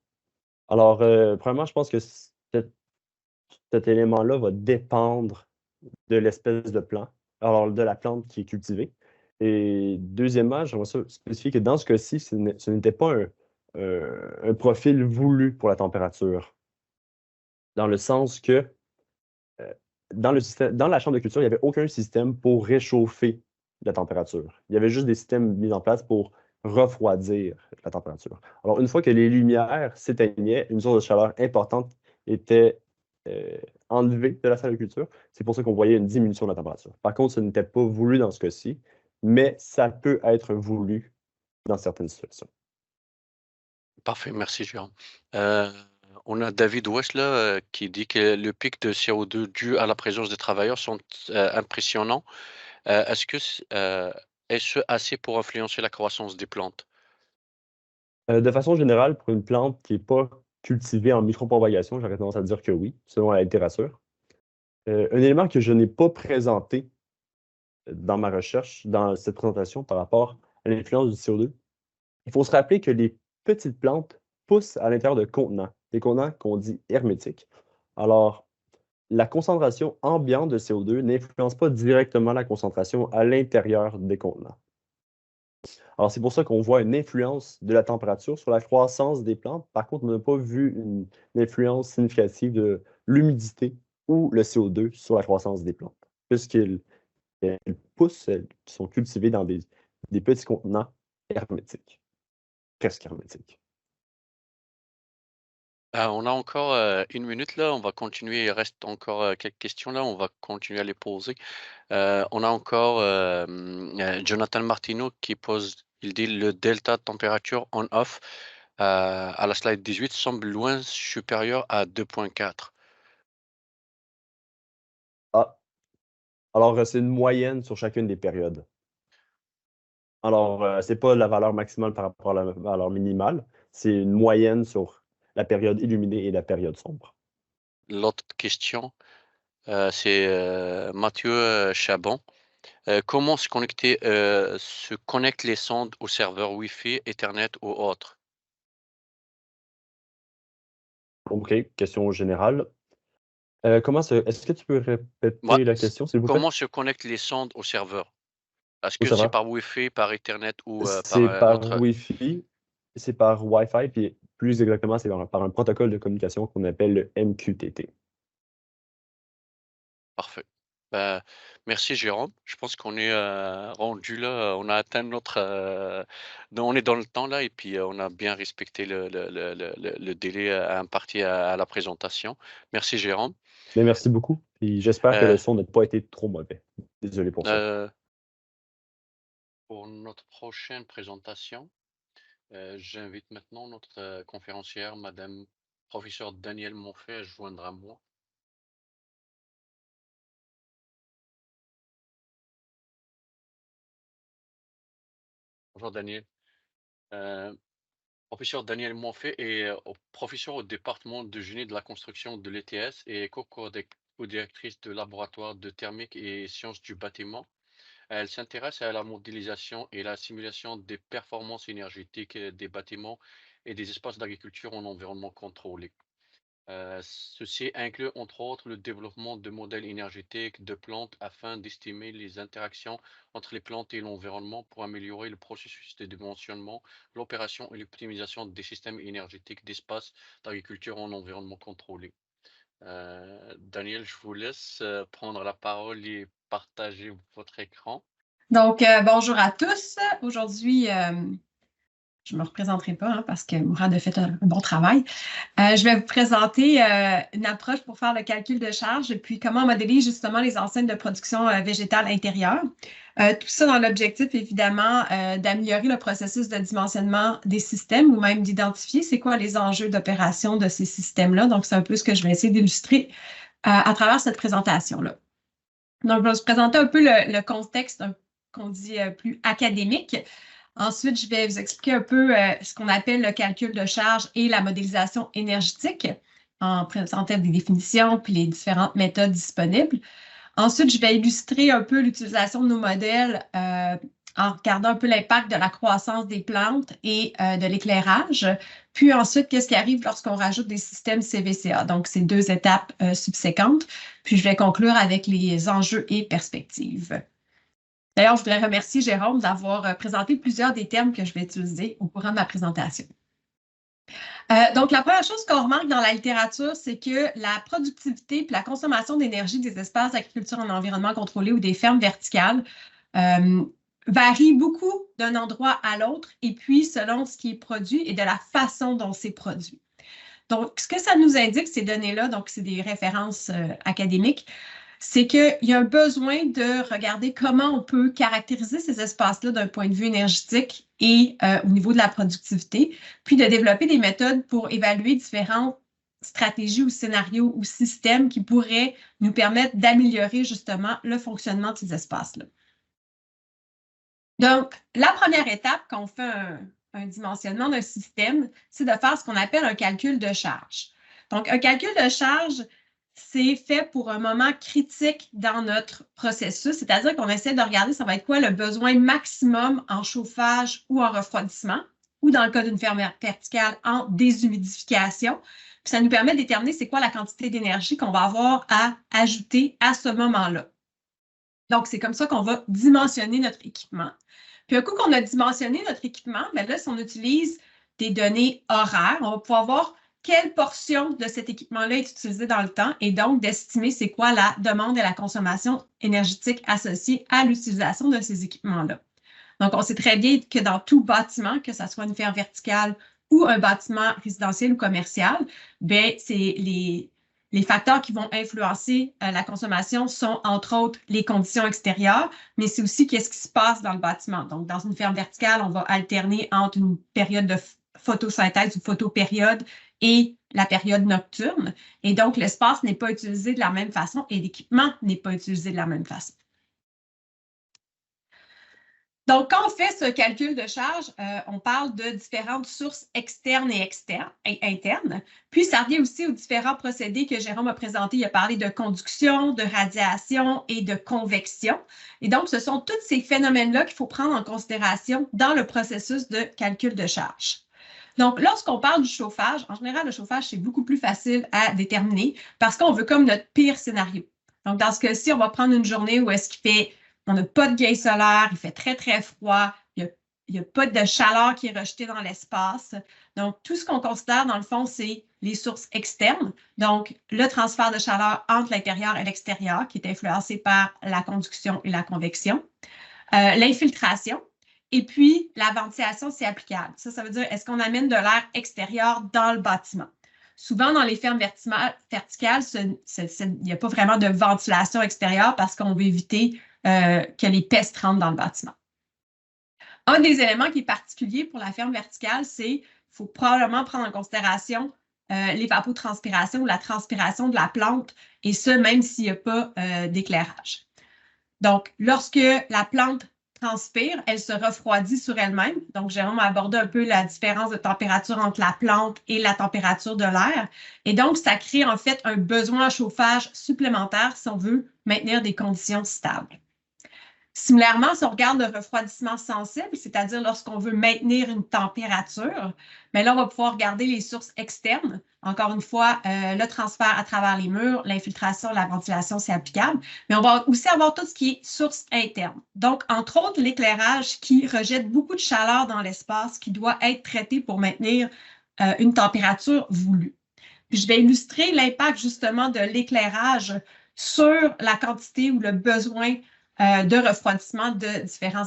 Alors, premièrement, je pense que cet élément-là va dépendre de l'espèce de plant, alors de la plante qui est cultivée. Et deuxièmement, j'aimerais ça spécifier que dans ce cas-ci, ce n'était pas un profil voulu pour la température, dans le sens que dans la chambre de culture, il n'y avait aucun système pour réchauffer la température. Il y avait juste des systèmes mis en place pour refroidir la température. Alors, une fois que les lumières s'éteignaient, une source de chaleur importante était enlevée de la salle de culture. C'est pour ça qu'on voyait une diminution de la température. Par contre, ce n'était pas voulu dans ce cas-ci, mais ça peut être voulu dans certaines situations. Parfait, merci Jérôme. On a David West là, qui dit que le pic de CO2 dû à la présence des travailleurs sont impressionnants. Est-ce assez pour influencer la croissance des plantes? De façon générale, pour une plante qui n'est pas cultivée en micropropagation, j'aurais tendance à dire que oui, selon la littérature. Un élément que je n'ai pas présenté dans ma recherche, dans cette présentation par rapport à l'influence du CO2, il faut se rappeler que les petites plantes poussent à l'intérieur de contenants, des contenants qu'on dit hermétiques. Alors, la concentration ambiante de CO2 n'influence pas directement la concentration à l'intérieur des contenants. Alors, c'est pour ça qu'on voit une influence de la température sur la croissance des plantes. Par contre, on n'a pas vu une influence significative de l'humidité ou le CO2 sur la croissance des plantes, puisqu'elles poussent, elles sont cultivées dans des petits contenants hermétiques, presque hermétiques. On a encore 1 minute là, on va continuer, il reste encore quelques questions là, on va continuer à les poser. On a encore Jonathan Martineau qui pose, il dit le delta de température on-off à la slide 18 semble loin supérieur à 2,4. Ah, alors c'est une moyenne sur chacune des périodes. Alors, ce n'est pas la valeur maximale par rapport à la valeur minimale, c'est une moyenne sur la période illuminée et la période sombre. L'autre question, c'est Mathieu Chabon. Comment se connectent les sondes au serveur Wi-Fi, Ethernet ou autre? OK, question générale. Est-ce que tu peux Ouais, répéter la question, s'il vous plaît? comment se connectent les sondes au serveur? Est-ce Au que c'est serveur? par Wi-Fi, par Ethernet ou par C'est par autre? Wi-Fi, c'est par Wi-Fi, puis plus exactement, c'est par un protocole de communication qu'on appelle le MQTT. Parfait. Bah, merci Jérôme. Je pense qu'on est rendu là, on a atteint on est dans le temps là et puis on a bien respecté le délai imparti à la présentation. Merci Jérôme. Mais merci beaucoup, puis j'espère que Euh, le son n'a pas été trop mauvais. Désolé pour ça. euh, pour notre prochaine présentation, j'invite maintenant notre conférencière, Madame Professeure Danielle Monfait, à se joindre à moi. Bonjour Daniel. Professeur Daniel Monfait est professeur au département de génie de la construction de l'ETS et co-directrice de laboratoire de thermique et sciences du bâtiment. Elle s'intéresse à la modélisation et la simulation des performances énergétiques des bâtiments et des espaces d'agriculture en environnement contrôlé. Ceci inclut entre autres le développement de modèles énergétiques de plantes afin d'estimer les interactions entre les plantes et l'environnement pour améliorer le processus de dimensionnement, l'opération et l'optimisation des systèmes énergétiques d'espace d'agriculture en environnement contrôlé. Daniel, je vous laisse prendre la parole et partager votre écran. Donc, bonjour à tous. Aujourd'hui, je ne me représenterai pas parce que Mourad a fait un bon travail. Je vais vous présenter une approche pour faire le calcul de charge et puis comment modéliser justement les enseignes de production végétale intérieure. Tout ça dans l'objectif, évidemment, d'améliorer le processus de dimensionnement des systèmes ou même d'identifier c'est quoi les enjeux d'opération de ces systèmes-là. Donc, c'est un peu ce que je vais essayer d'illustrer à travers cette présentation-là. Donc, je vais vous présenter un peu le contexte qu'on dit plus académique. Ensuite, je vais vous expliquer un peu ce qu'on appelle le calcul de charge et la modélisation énergétique en présentant des définitions puis les différentes méthodes disponibles. Ensuite, je vais illustrer un peu l'utilisation de nos modèles en regardant un peu l'impact de la croissance des plantes et de l'éclairage. Puis ensuite, qu'est-ce qui arrive lorsqu'on rajoute des systèmes CVCA? Donc, ces deux étapes subséquentes. Puis, je vais conclure avec les enjeux et perspectives. D'ailleurs, je voudrais remercier Jérôme d'avoir présenté plusieurs des termes que je vais utiliser au courant de ma présentation. Donc, la première chose qu'on remarque dans la littérature, c'est que la productivité et la consommation d'énergie des espaces d'agriculture en environnement contrôlé ou des fermes verticales varie beaucoup d'un endroit à l'autre et puis selon ce qui est produit et de la façon dont c'est produit. Donc, ce que ça nous indique, ces données-là, donc c'est des références académiques, c'est qu'il y a un besoin de regarder comment on peut caractériser ces espaces-là d'un point de vue énergétique et au niveau de la productivité, puis de développer des méthodes pour évaluer différentes stratégies ou scénarios ou systèmes qui pourraient nous permettre d'améliorer justement le fonctionnement de ces espaces-là. Donc, la première étape quand on fait un dimensionnement d'un système, c'est de faire ce qu'on appelle un calcul de charge. Donc, un calcul de charge, c'est fait pour un moment critique dans notre processus, c'est-à-dire qu'on essaie de regarder ça va être quoi le besoin maximum en chauffage ou en refroidissement, ou dans le cas d'une ferme verticale, en déshumidification. Puis ça nous permet de déterminer c'est quoi la quantité d'énergie qu'on va avoir à ajouter à ce moment-là. Donc, c'est comme ça qu'on va dimensionner notre équipement. Puis un coup qu'on a dimensionné notre équipement, bien là, si on utilise des données horaires, on va pouvoir voir quelle portion de cet équipement-là est utilisée dans le temps et donc d'estimer c'est quoi la demande et la consommation énergétique associée à l'utilisation de ces équipements-là. Donc, on sait très bien que dans tout bâtiment, que ce soit une ferme verticale ou un bâtiment résidentiel ou commercial, bien, c'est les facteurs qui vont influencer la consommation sont, entre autres, les conditions extérieures, mais c'est aussi qu'est-ce qui se passe dans le bâtiment. Donc, dans une ferme verticale, on va alterner entre une période de photosynthèse ou photopériode et la période nocturne. Et donc, l'espace n'est pas utilisé de la même façon et l'équipement n'est pas utilisé de la même façon. Donc, quand on fait ce calcul de charge, on parle de différentes sources externes et internes. Puis, ça revient aussi aux différents procédés que Jérôme a présentés. Il a parlé de conduction, de radiation et de convection. Et donc, ce sont tous ces phénomènes-là qu'il faut prendre en considération dans le processus de calcul de charge. Donc, lorsqu'on parle du chauffage, en général, le chauffage, c'est beaucoup plus facile à déterminer parce qu'on veut comme notre pire scénario. Donc, dans ce cas-ci, on va prendre une journée où est-ce qu'il fait... On n'a pas de gain solaire, il fait très, très froid, il n'y a pas de chaleur qui est rejetée dans l'espace. Donc, tout ce qu'on considère, dans le fond, c'est les sources externes. Donc, le transfert de chaleur entre l'intérieur et l'extérieur, qui est influencé par la conduction et la convection. L'infiltration. Et puis, la ventilation, c'est applicable. Ça veut dire, est-ce qu'on amène de l'air extérieur dans le bâtiment? Souvent, dans les fermes verticales, il n'y a pas vraiment de ventilation extérieure parce qu'on veut éviter que les pestes rentrent dans le bâtiment. Un des éléments qui est particulier pour la ferme verticale, c'est qu'il faut probablement prendre en considération l'évapotranspiration ou la transpiration de la plante, et ce, même s'il n'y a pas d'éclairage. Donc, lorsque la plante transpire, elle se refroidit sur elle-même. Donc, Jérôme a abordé un peu la différence de température entre la plante et la température de l'air. Et donc, ça crée en fait un besoin en chauffage supplémentaire si on veut maintenir des conditions stables. Similairement, si on regarde le refroidissement sensible, c'est-à-dire lorsqu'on veut maintenir une température, mais là, on va pouvoir regarder les sources externes. Encore une fois, le transfert à travers les murs, l'infiltration, la ventilation, c'est applicable. Mais on va aussi avoir tout ce qui est source interne. Donc, entre autres, l'éclairage qui rejette beaucoup de chaleur dans l'espace, qui doit être traité pour maintenir une température voulue. Puis, je vais illustrer l'impact justement de l'éclairage sur la quantité ou le besoin de refroidissement de différents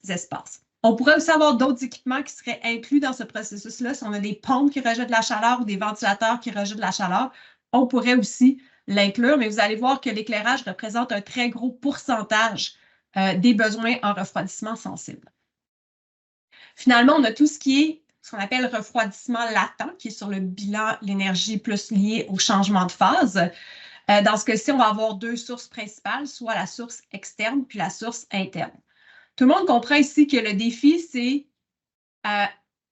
espaces. On pourrait aussi avoir d'autres équipements qui seraient inclus dans ce processus-là. Si on a des pompes qui rejettent de la chaleur ou des ventilateurs qui rejettent de la chaleur, on pourrait aussi l'inclure, mais vous allez voir que l'éclairage représente un très gros pourcentage des besoins en refroidissement sensible. Finalement, on a tout ce qui est ce qu'on appelle refroidissement latent, qui est sur le bilan l'énergie plus liée au changement de phase. Dans ce cas-ci, on va avoir deux sources principales, soit la source externe puis la source interne. Tout le monde comprend ici que le défi, c'est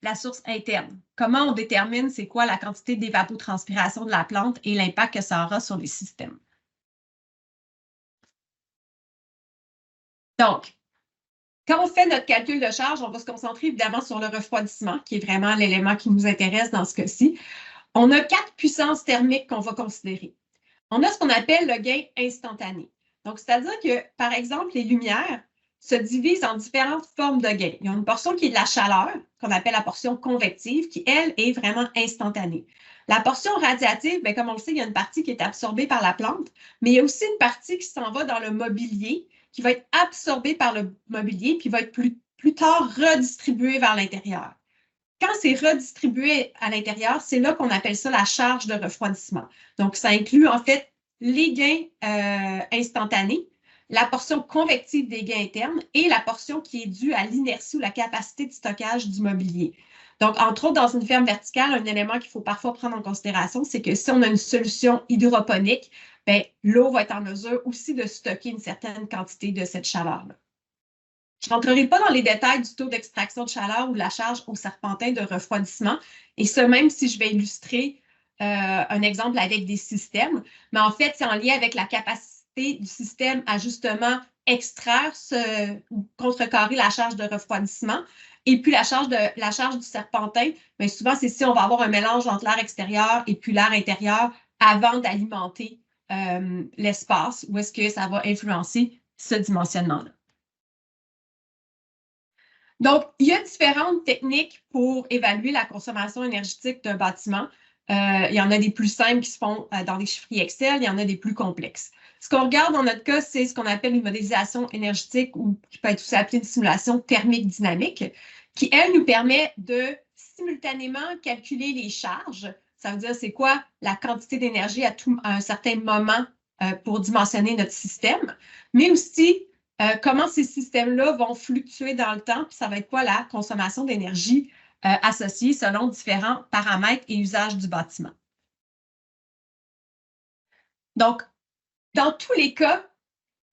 la source interne. Comment on détermine c'est quoi la quantité d'évapotranspiration de la plante et l'impact que ça aura sur les systèmes. Donc, quand on fait notre calcul de charge, on va se concentrer évidemment sur le refroidissement, qui est vraiment l'élément qui nous intéresse dans ce cas-ci. On a 4 puissances thermiques qu'on va considérer. On a ce qu'on appelle le gain instantané. Donc, c'est-à-dire que, par exemple, les lumières se divisent en différentes formes de gain. Il y a une portion qui est de la chaleur, qu'on appelle la portion convective, qui, elle, est vraiment instantanée. La portion radiative, bien, comme on le sait, il y a une partie qui est absorbée par la plante, mais il y a aussi une partie qui s'en va dans le mobilier, qui va être absorbée par le mobilier, puis va être plus tard redistribuée vers l'intérieur. Quand c'est redistribué à l'intérieur, c'est là qu'on appelle ça la charge de refroidissement. Donc, ça inclut en fait les gains instantanés, la portion convective des gains internes et la portion qui est due à l'inertie ou la capacité de stockage du mobilier. Donc, entre autres, dans une ferme verticale, un élément qu'il faut parfois prendre en considération, c'est que si on a une solution hydroponique, bien, l'eau va être en mesure aussi de stocker une certaine quantité de cette chaleur-là. Je ne rentrerai pas dans les détails du taux d'extraction de chaleur ou de la charge au serpentin de refroidissement, et ce, même si je vais illustrer un exemple avec des systèmes, mais en fait, c'est en lien avec la capacité du système à justement extraire ou contrecarrer la charge de refroidissement. Et puis, la charge du serpentin, bien souvent, c'est si on va avoir un mélange entre l'air extérieur et puis l'air intérieur avant d'alimenter l'espace, où est-ce que ça va influencer ce dimensionnement-là. Donc, il y a différentes techniques pour évaluer la consommation énergétique d'un bâtiment. Il y en a des plus simples qui se font dans des chiffriers Excel, il y en a des plus complexes. Ce qu'on regarde dans notre cas, c'est ce qu'on appelle une modélisation énergétique ou qui peut être aussi appelée une simulation thermique dynamique, qui, elle, nous permet de simultanément calculer les charges. Ça veut dire c'est quoi la quantité d'énergie à un certain moment pour dimensionner notre système, mais aussi comment ces systèmes-là vont fluctuer dans le temps, puis ça va être quoi la consommation d'énergie associée selon différents paramètres et usages du bâtiment. Donc, dans tous les cas,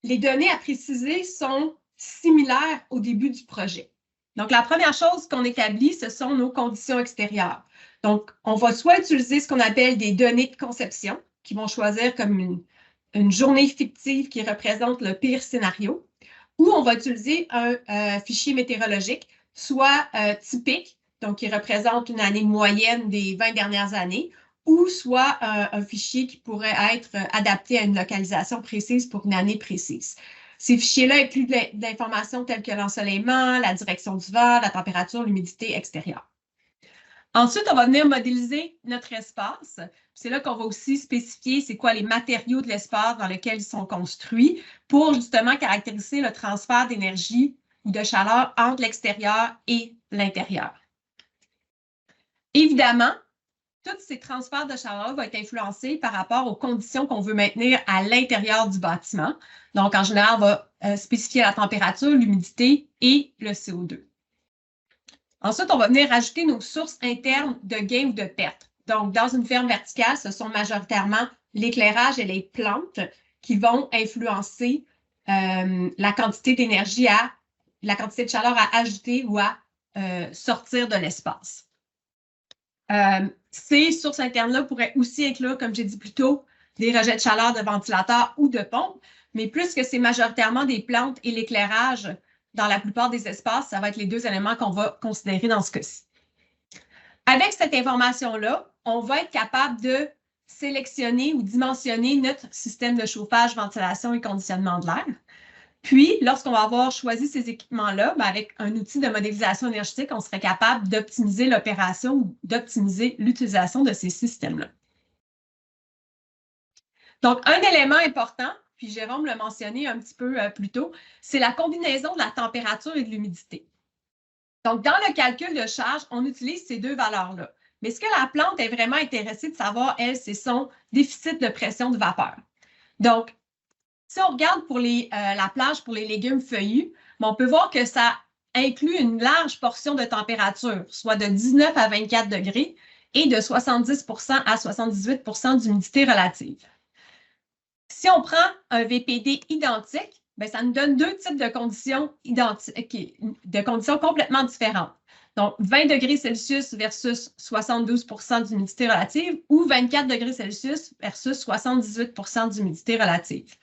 les données à préciser sont similaires au début du projet. Donc, la première chose qu'on établit, ce sont nos conditions extérieures. Donc, on va soit utiliser ce qu'on appelle des données de conception, qui vont choisir comme une journée fictive qui représente le pire scénario, ou on va utiliser un fichier météorologique, soit typique, donc qui représente une année moyenne des 20 dernières années, ou soit un fichier qui pourrait être adapté à une localisation précise pour une année précise. Ces fichiers-là incluent de l'information telle que l'ensoleillement, la direction du vent, la température, l'humidité extérieure. Ensuite, on va venir modéliser notre espace. C'est là qu'on va aussi spécifier c'est quoi les matériaux de l'espace dans lequel ils sont construits pour justement caractériser le transfert d'énergie ou de chaleur entre l'extérieur et l'intérieur. Évidemment, tous ces transferts de chaleur vont être influencés par rapport aux conditions qu'on veut maintenir à l'intérieur du bâtiment. Donc, en général, on va spécifier la température, l'humidité et le CO2. Ensuite, on va venir rajouter nos sources internes de gain ou de perte. Donc, dans une ferme verticale, ce sont majoritairement l'éclairage et les plantes qui vont influencer la quantité d'énergie la quantité de chaleur à ajouter ou à sortir de l'espace. Ces sources internes-là pourraient aussi inclure, comme j'ai dit plus tôt, des rejets de chaleur de ventilateurs ou de pompes, mais plus que c'est majoritairement des plantes et l'éclairage dans la plupart des espaces, ça va être les deux éléments qu'on va considérer dans ce cas-ci. Avec cette information-là, on va être capable de sélectionner ou dimensionner notre système de chauffage, ventilation et conditionnement de l'air. Puis, lorsqu'on va avoir choisi ces équipements-là, bien, avec un outil de modélisation énergétique, on serait capable d'optimiser l'opération ou d'optimiser l'utilisation de ces systèmes-là. Donc, un élément important, puis Jérôme l'a mentionné un petit peu plus tôt, c'est la combinaison de la température et de l'humidité. Donc, dans le calcul de charge, on utilise ces deux valeurs-là. Mais ce que la plante est vraiment intéressée de savoir, elle, c'est son déficit de pression de vapeur. Donc, si on regarde pour la plage pour les légumes feuillus, on peut voir que ça inclut une large portion de température, soit de 19 à 24 degrés et de 70 à 78 d'humidité relative. Si on prend un VPD identique, bien, ça nous donne deux types de conditions de conditions complètement différentes. Donc, 20 degrés Celsius versus 72 d'humidité relative ou 24 degrés Celsius versus 78 d'humidité relative.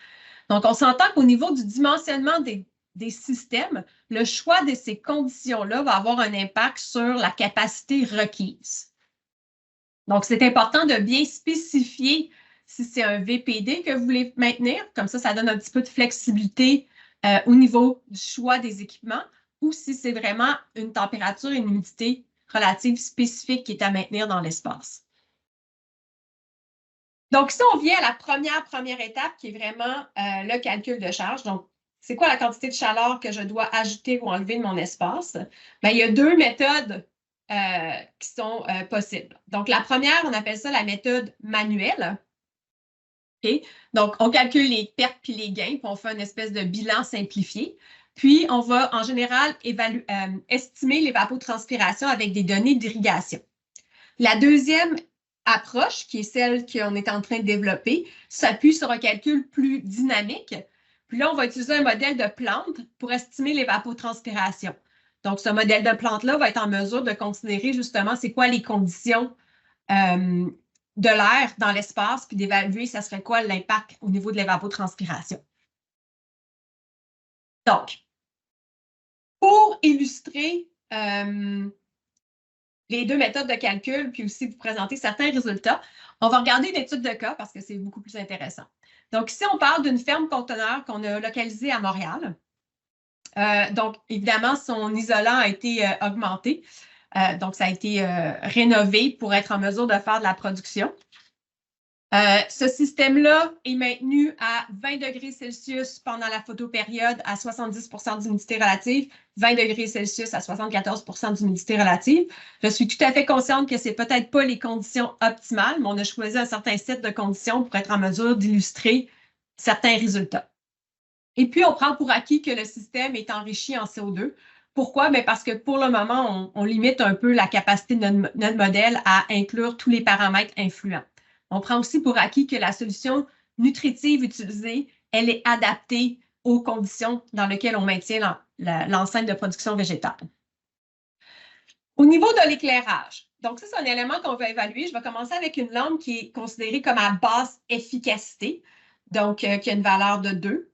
Donc, on s'entend qu'au niveau du dimensionnement des systèmes, le choix de ces conditions-là va avoir un impact sur la capacité requise. Donc, c'est important de bien spécifier si c'est un VPD que vous voulez maintenir. Comme ça donne un petit peu de flexibilité au niveau du choix des équipements ou si c'est vraiment une température et une humidité relative spécifique qui est à maintenir dans l'espace. Donc, si on vient à la première étape qui est vraiment le calcul de charge, donc c'est quoi la quantité de chaleur que je dois ajouter ou enlever de mon espace? Bien, il y a deux méthodes qui sont possibles. Donc, la première, on appelle ça la méthode manuelle. Okay? Donc, on calcule les pertes puis les gains, puis on fait une espèce de bilan simplifié. Puis, on va en général estimer l'évapotranspiration avec des données d'irrigation. La deuxième approche, qui est celle qu'on est en train de développer, s'appuie sur un calcul plus dynamique. Puis là, on va utiliser un modèle de plante pour estimer l'évapotranspiration. Donc, ce modèle de plante-là va être en mesure de considérer justement c'est quoi les conditions de l'air dans l'espace, puis d'évaluer ça serait quoi l'impact au niveau de l'évapotranspiration. Donc, pour illustrer les deux méthodes de calcul, puis aussi vous présenter certains résultats, on va regarder une étude de cas parce que c'est beaucoup plus intéressant. Donc, ici, on parle d'une ferme conteneur qu'on a localisée à Montréal. Donc, évidemment, son isolant a été augmenté. Donc, ça a été rénové pour être en mesure de faire de la production. Ce système-là est maintenu à 20 degrés Celsius pendant la photopériode à 70 d'humidité relative, 20 degrés Celsius à 74 d'humidité relative. Je suis tout à fait consciente que ce n'est peut-être pas les conditions optimales, mais on a choisi un certain set de conditions pour être en mesure d'illustrer certains résultats. Et puis, on prend pour acquis que le système est enrichi en CO2. Pourquoi? Bien parce que pour le moment, on limite un peu la capacité de notre modèle à inclure tous les paramètres influents. On prend aussi pour acquis que la solution nutritive utilisée, elle est adaptée aux conditions dans lesquelles on maintient l'enceinte de production végétale. Au niveau de l'éclairage, donc ça, c'est un élément qu'on va évaluer. Je vais commencer avec une lampe qui est considérée comme à basse efficacité, donc qui a une valeur de 2.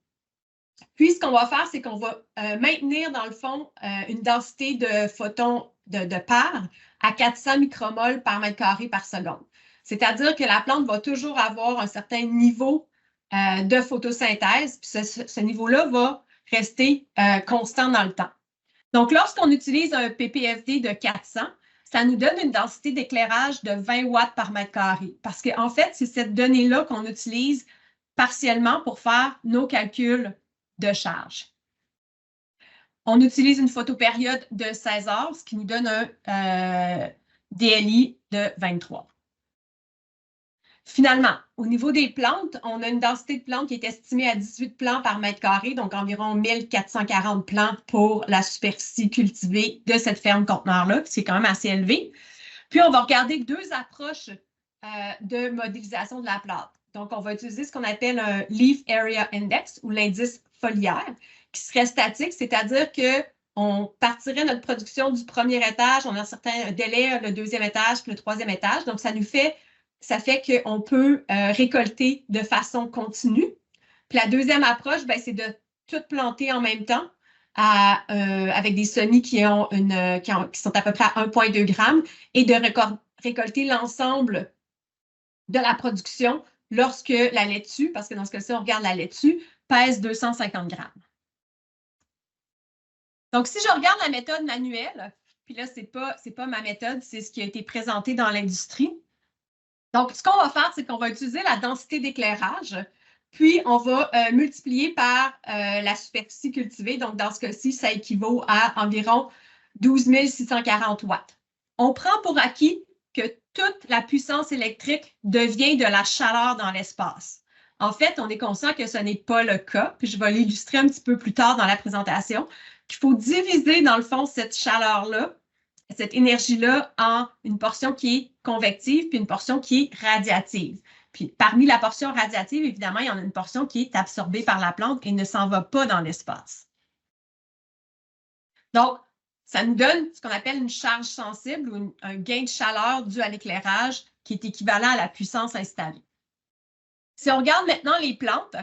Puis, ce qu'on va faire, c'est qu'on va maintenir, dans le fond, une densité de photons de part à 400 micromoles par mètre carré par seconde. C'est-à-dire que la plante va toujours avoir un certain niveau de photosynthèse, puis ce niveau-là va rester constant dans le temps. Donc, lorsqu'on utilise un ppFD de 400, ça nous donne une densité d'éclairage de 20 watts par mètre carré. Parce qu'en fait, c'est cette donnée-là qu'on utilise partiellement pour faire nos calculs de charge. On utilise une photopériode de 16 heures, ce qui nous donne un DLI de 23. Finalement, au niveau des plantes, on a une densité de plantes qui est estimée à 18 plants par mètre carré, donc environ 1440 plants pour la superficie cultivée de cette ferme conteneur-là, c'est quand même assez élevé. Puis, on va regarder deux approches de modélisation de la plante. Donc, on va utiliser ce qu'on appelle un Leaf Area Index ou l'indice foliaire, qui serait statique, c'est-à-dire qu'on partirait notre production du premier étage, on a un certain délai, le deuxième étage, puis le troisième étage. Donc, ça fait qu'on peut récolter de façon continue. Puis la deuxième approche, c'est de tout planter en même temps avec des semis qui sont à peu près à 1,2 g et de récolter l'ensemble de la production lorsque la laitue, parce que dans ce cas-ci, on regarde la laitue, pèse 250 grammes. Donc, si je regarde la méthode manuelle, puis là, c'est pas ma méthode, c'est ce qui a été présenté dans l'industrie. Donc, ce qu'on va faire, c'est qu'on va utiliser la densité d'éclairage, puis on va multiplier par la superficie cultivée. Donc, dans ce cas-ci, ça équivaut à environ 12 640 watts. On prend pour acquis que toute la puissance électrique devient de la chaleur dans l'espace. En fait, on est conscient que ce n'est pas le cas, puis je vais l'illustrer un petit peu plus tard dans la présentation, qu'il faut diviser, dans le fond, cette chaleur-là, cette énergie-là, en une portion qui est convective puis une portion qui est radiative. Puis Puis parmi la portion radiative, évidemment, il y en a une portion qui est absorbée par la plante et ne s'en va pas dans l'espace. Donc, ça nous donne ce qu'on appelle une charge sensible ou un gain de chaleur dû à l'éclairage qui est équivalent à la puissance installée. Si on regarde maintenant les plantes,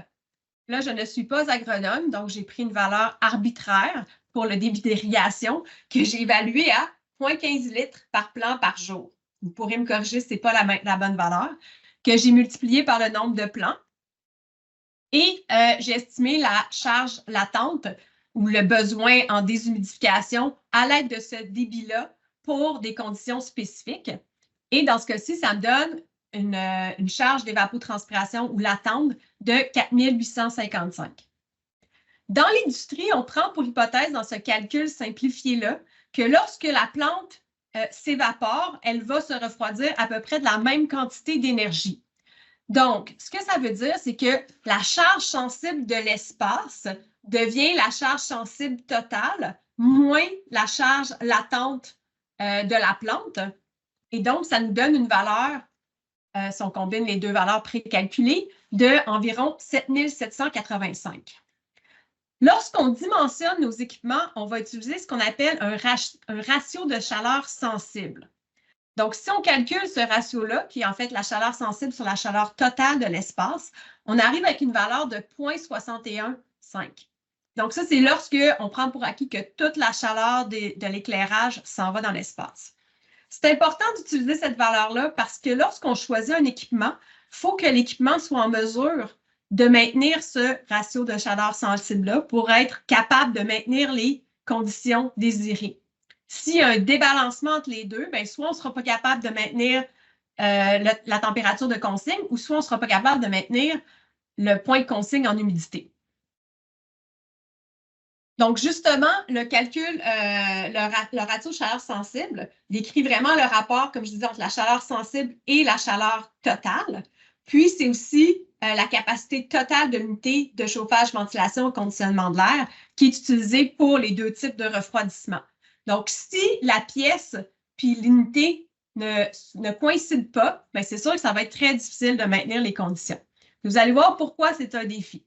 là, je ne suis pas agronome, donc j'ai pris une valeur arbitraire pour le débit d'irrigation que j'ai évalué à 0,15 litres par plant par jour. Vous pourrez me corriger si ce n'est pas la bonne valeur, que j'ai multiplié par le nombre de plants. Et j'ai estimé la charge latente ou le besoin en déshumidification à l'aide de ce débit-là pour des conditions spécifiques. Et dans ce cas-ci, ça me donne une charge d'évapotranspiration ou latente de 4855. Dans l'industrie, on prend pour hypothèse dans ce calcul simplifié-là que lorsque la plante s'évapore, elle va se refroidir à peu près de la même quantité d'énergie. Donc, ce que ça veut dire, c'est que la charge sensible de l'espace devient la charge sensible totale moins la charge latente de la plante. Et donc, ça nous donne une valeur, si on combine les deux valeurs précalculées, d'environ 7785. Lorsqu'on dimensionne nos équipements, on va utiliser ce qu'on appelle un ratio de chaleur sensible. Donc, si on calcule ce ratio-là, qui est en fait la chaleur sensible sur la chaleur totale de l'espace, on arrive avec une valeur de 0,615. Donc, ça, c'est lorsque on prend pour acquis que toute la chaleur de l'éclairage s'en va dans l'espace. C'est important d'utiliser cette valeur-là parce que lorsqu'on choisit un équipement, il faut que l'équipement soit en mesure de maintenir ce ratio de chaleur sensible-là pour être capable de maintenir les conditions désirées. S'il y a un débalancement entre les deux, bien, soit on ne sera pas capable de maintenir la température de consigne ou soit on ne sera pas capable de maintenir le point de consigne en humidité. Donc, justement, le calcul, le ratio chaleur sensible décrit vraiment le rapport, comme je disais, entre la chaleur sensible et la chaleur totale. Puis, c'est aussi la capacité totale de l'unité de chauffage, ventilation et conditionnement de l'air qui est utilisée pour les deux types de refroidissement. Donc, si la pièce puis l'unité ne coïncident pas, bien, c'est sûr que ça va être très difficile de maintenir les conditions. Vous allez voir pourquoi c'est un défi.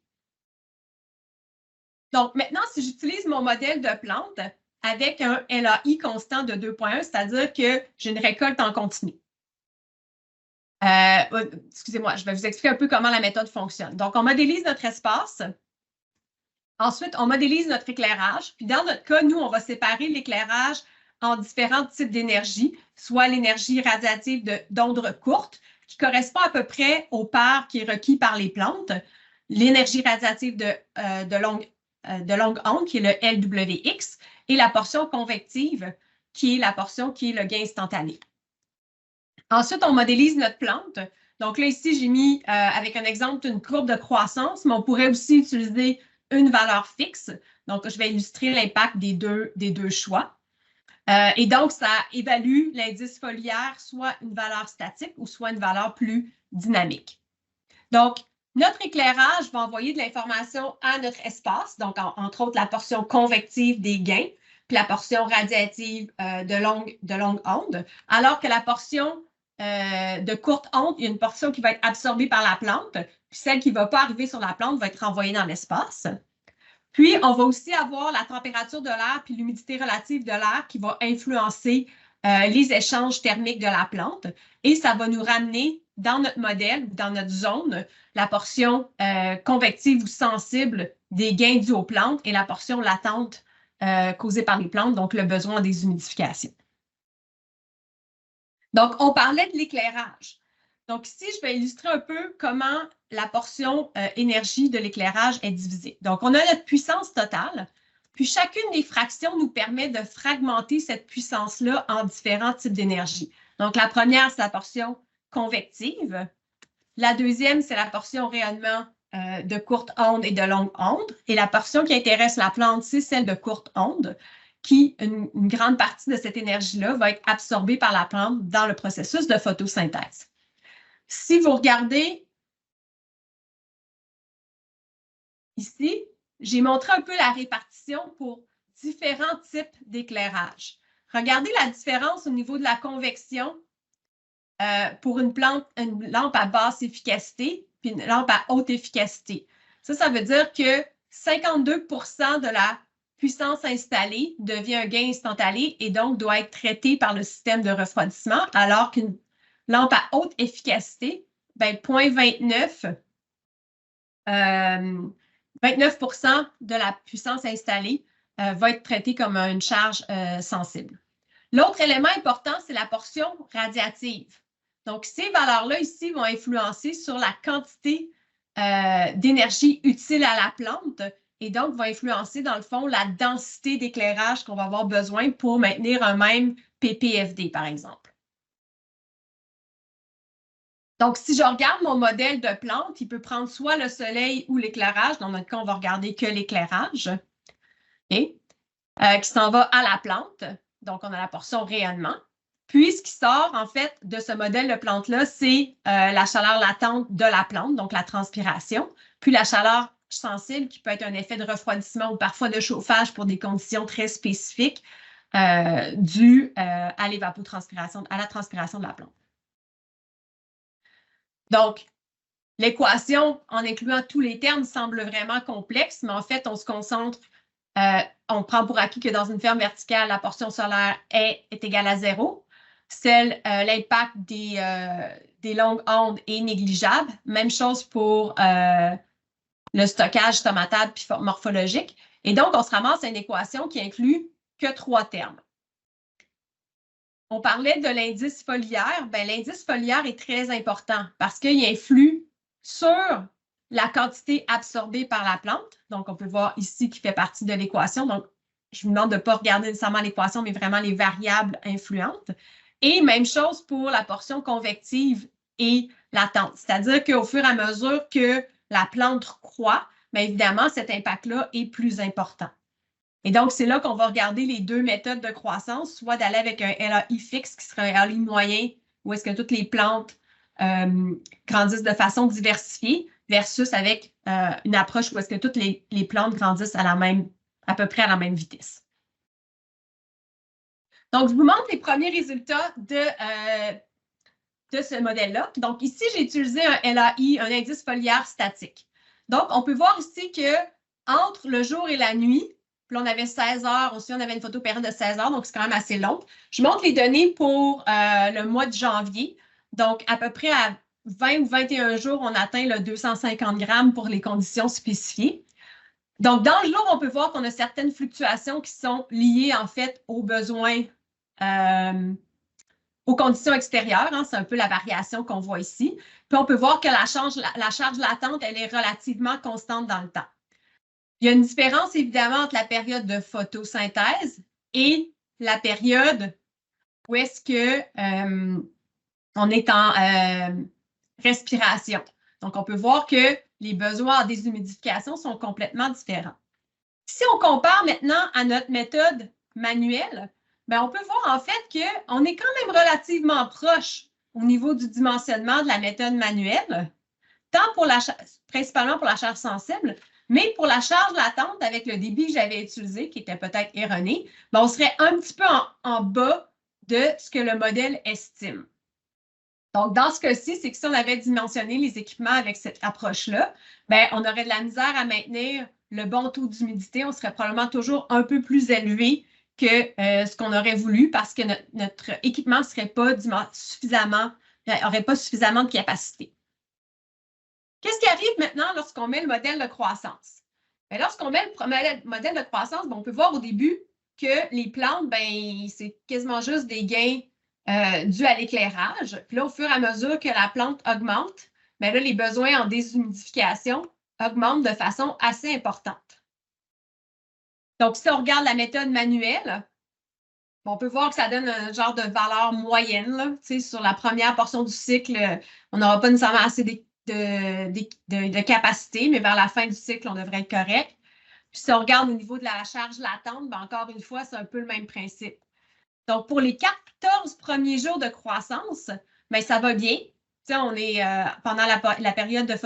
Donc, maintenant, si j'utilise mon modèle de plante avec un LAI constant de 2,1, c'est-à-dire que j'ai une récolte en continu. Excusez-moi, je vais vous expliquer un peu comment la méthode fonctionne. Donc, on modélise notre espace. Ensuite, on modélise notre éclairage. Puis, dans notre cas, nous, on va séparer l'éclairage en différents types d'énergie, soit l'énergie radiative d'onde courte, qui correspond à peu près au pair qui est requis par les plantes, l'énergie radiative de longue onde, qui est le LWX, et la portion convective, qui est la portion qui est le gain instantané. Ensuite, on modélise notre plante. Donc là, ici, j'ai mis avec un exemple une courbe de croissance, mais on pourrait aussi utiliser une valeur fixe. Donc, je vais illustrer l'impact des deux choix. Et donc, ça évalue l'indice foliaire, soit une valeur statique ou soit une valeur plus dynamique. Donc, notre éclairage va envoyer de l'information à notre espace, donc entre autres la portion convective des gains, puis la portion radiative de longue onde, alors que la portion de courte onde, il y a une portion qui va être absorbée par la plante, puis celle qui ne va pas arriver sur la plante va être renvoyée dans l'espace. Puis, on va aussi avoir la température de l'air puis l'humidité relative de l'air qui va influencer les échanges thermiques de la plante. Et ça va nous ramener dans notre modèle, dans notre zone, la portion convective ou sensible des gains dus aux plantes et la portion latente causée par les plantes, donc le besoin en déshumidification. Donc, on parlait de l'éclairage. Donc, ici, je vais illustrer un peu comment la portion énergie de l'éclairage est divisée. Donc, on a notre puissance totale, puis chacune des fractions nous permet de fragmenter cette puissance-là en différents types d'énergie. Donc, la première, c'est la portion convective. La deuxième, c'est la portion rayonnement de courte onde et de longue onde. Et la portion qui intéresse la plante, c'est celle de courte onde, qui, une grande partie de cette énergie-là va être absorbée par la plante dans le processus de photosynthèse. Si vous regardez ici, j'ai montré un peu la répartition pour différents types d'éclairage. Regardez la différence au niveau de la convection pour une lampe à basse efficacité puis une lampe à haute efficacité. Ça veut dire que 52 % de la puissance installée devient un gain instantané et donc doit être traité par le système de refroidissement, alors qu'une lampe à haute efficacité, 0,29 29% de la puissance installée va être traitée comme une charge sensible. L'autre élément important, c'est la portion radiative. Donc, ces valeurs-là ici vont influencer sur la quantité d'énergie utile à la plante et donc vont influencer, dans le fond, la densité d'éclairage qu'on va avoir besoin pour maintenir un même ppFD, par exemple. Donc, si je regarde mon modèle de plante, il peut prendre soit le soleil ou l'éclairage. Dans notre cas, on va regarder que l'éclairage, qui s'en va à la plante. Donc, on a la portion rayonnement. Puis, ce qui sort, en fait, de ce modèle de plante-là, c'est la chaleur latente de la plante, donc la transpiration, puis la chaleur sensible, qui peut être un effet de refroidissement ou parfois de chauffage pour des conditions très spécifiques dues à l'évapotranspiration, à la transpiration de la plante. Donc, l'équation, en incluant tous les termes, semble vraiment complexe, mais en fait, on se concentre, on prend pour acquis que dans une ferme verticale, la portion solaire est égale à 0. L'impact des longues ondes est négligeable. Même chose pour le stockage tomatable puis morphologique. Et donc, on se ramasse à une équation qui inclut que 3 termes. On parlait de l'indice foliaire. L'indice foliaire est très important parce qu'il influe sur la quantité absorbée par la plante. Donc, on peut voir ici qui fait partie de l'équation. Donc, je vous demande de ne pas regarder nécessairement l'équation, mais vraiment les variables influentes. Et même chose pour la portion convective et latente. C'est-à-dire qu'au fur et à mesure que la plante croît, évidemment, cet impact-là est plus important. Et donc, c'est là qu'on va regarder les 2 méthodes de croissance, soit d'aller avec un LAI fixe, qui serait un LAI moyen, où est-ce que toutes les plantes grandissent de façon diversifiée, versus avec une approche où est-ce que toutes les plantes grandissent à peu près à la même vitesse. Donc, je vous montre les premiers résultats de ce modèle-là. Donc, ici, j'ai utilisé un LAI, un indice foliaire statique. Donc, on peut voir ici qu'entre le jour et la nuit, puis là, on avait 16 heures, aussi on avait une photopériode de 16 heures, donc c'est quand même assez long. Je montre les données pour le mois de janvier. Donc, à peu près à 20 ou 21 jours, on atteint le 250 grammes pour les conditions spécifiées. Donc, dans le jour, on peut voir qu'on a certaines fluctuations qui sont liées, en fait, aux besoins, aux conditions extérieures. C'est un peu la variation qu'on voit ici. Puis, on peut voir que la charge latente, elle est relativement constante dans le temps. Il y a une différence, évidemment, entre la période de photosynthèse et la période où est-ce qu'on est en respiration. Donc, on peut voir que les besoins en déshumidification sont complètement différents. Si on compare maintenant à notre méthode manuelle, on peut voir en fait qu'on est quand même relativement proche au niveau du dimensionnement de la méthode manuelle, principalement pour la charge sensible, mais pour la charge latente, avec le débit que j'avais utilisé, qui était peut-être erroné, on serait un petit peu en bas de ce que le modèle estime. Donc, dans ce cas-ci, c'est que si on avait dimensionné les équipements avec cette approche-là, on aurait de la misère à maintenir le bon taux d'humidité. On serait probablement toujours un peu plus élevé que ce qu'on aurait voulu parce que notre équipement n'aurait pas suffisamment de capacité. Qu'est-ce qui arrive maintenant lorsqu'on met le modèle de croissance? Lorsqu'on met le modèle de croissance, on peut voir au début que les plantes, c'est quasiment juste des gains dus à l'éclairage. Puis là, au fur et à mesure que la plante augmente, là, les besoins en déshumidification augmentent de façon assez importante. Donc, si on regarde la méthode manuelle, on peut voir que ça donne un genre de valeur moyenne. Là. Sur la première portion du cycle, on n'aura pas nécessairement assez de capacité, mais vers la fin du cycle, on devrait être correct. Puis si on regarde au niveau de la charge latente, encore une fois, c'est un peu le même principe. Donc, pour les 14 premiers jours de croissance, ça va bien. On est pendant la période de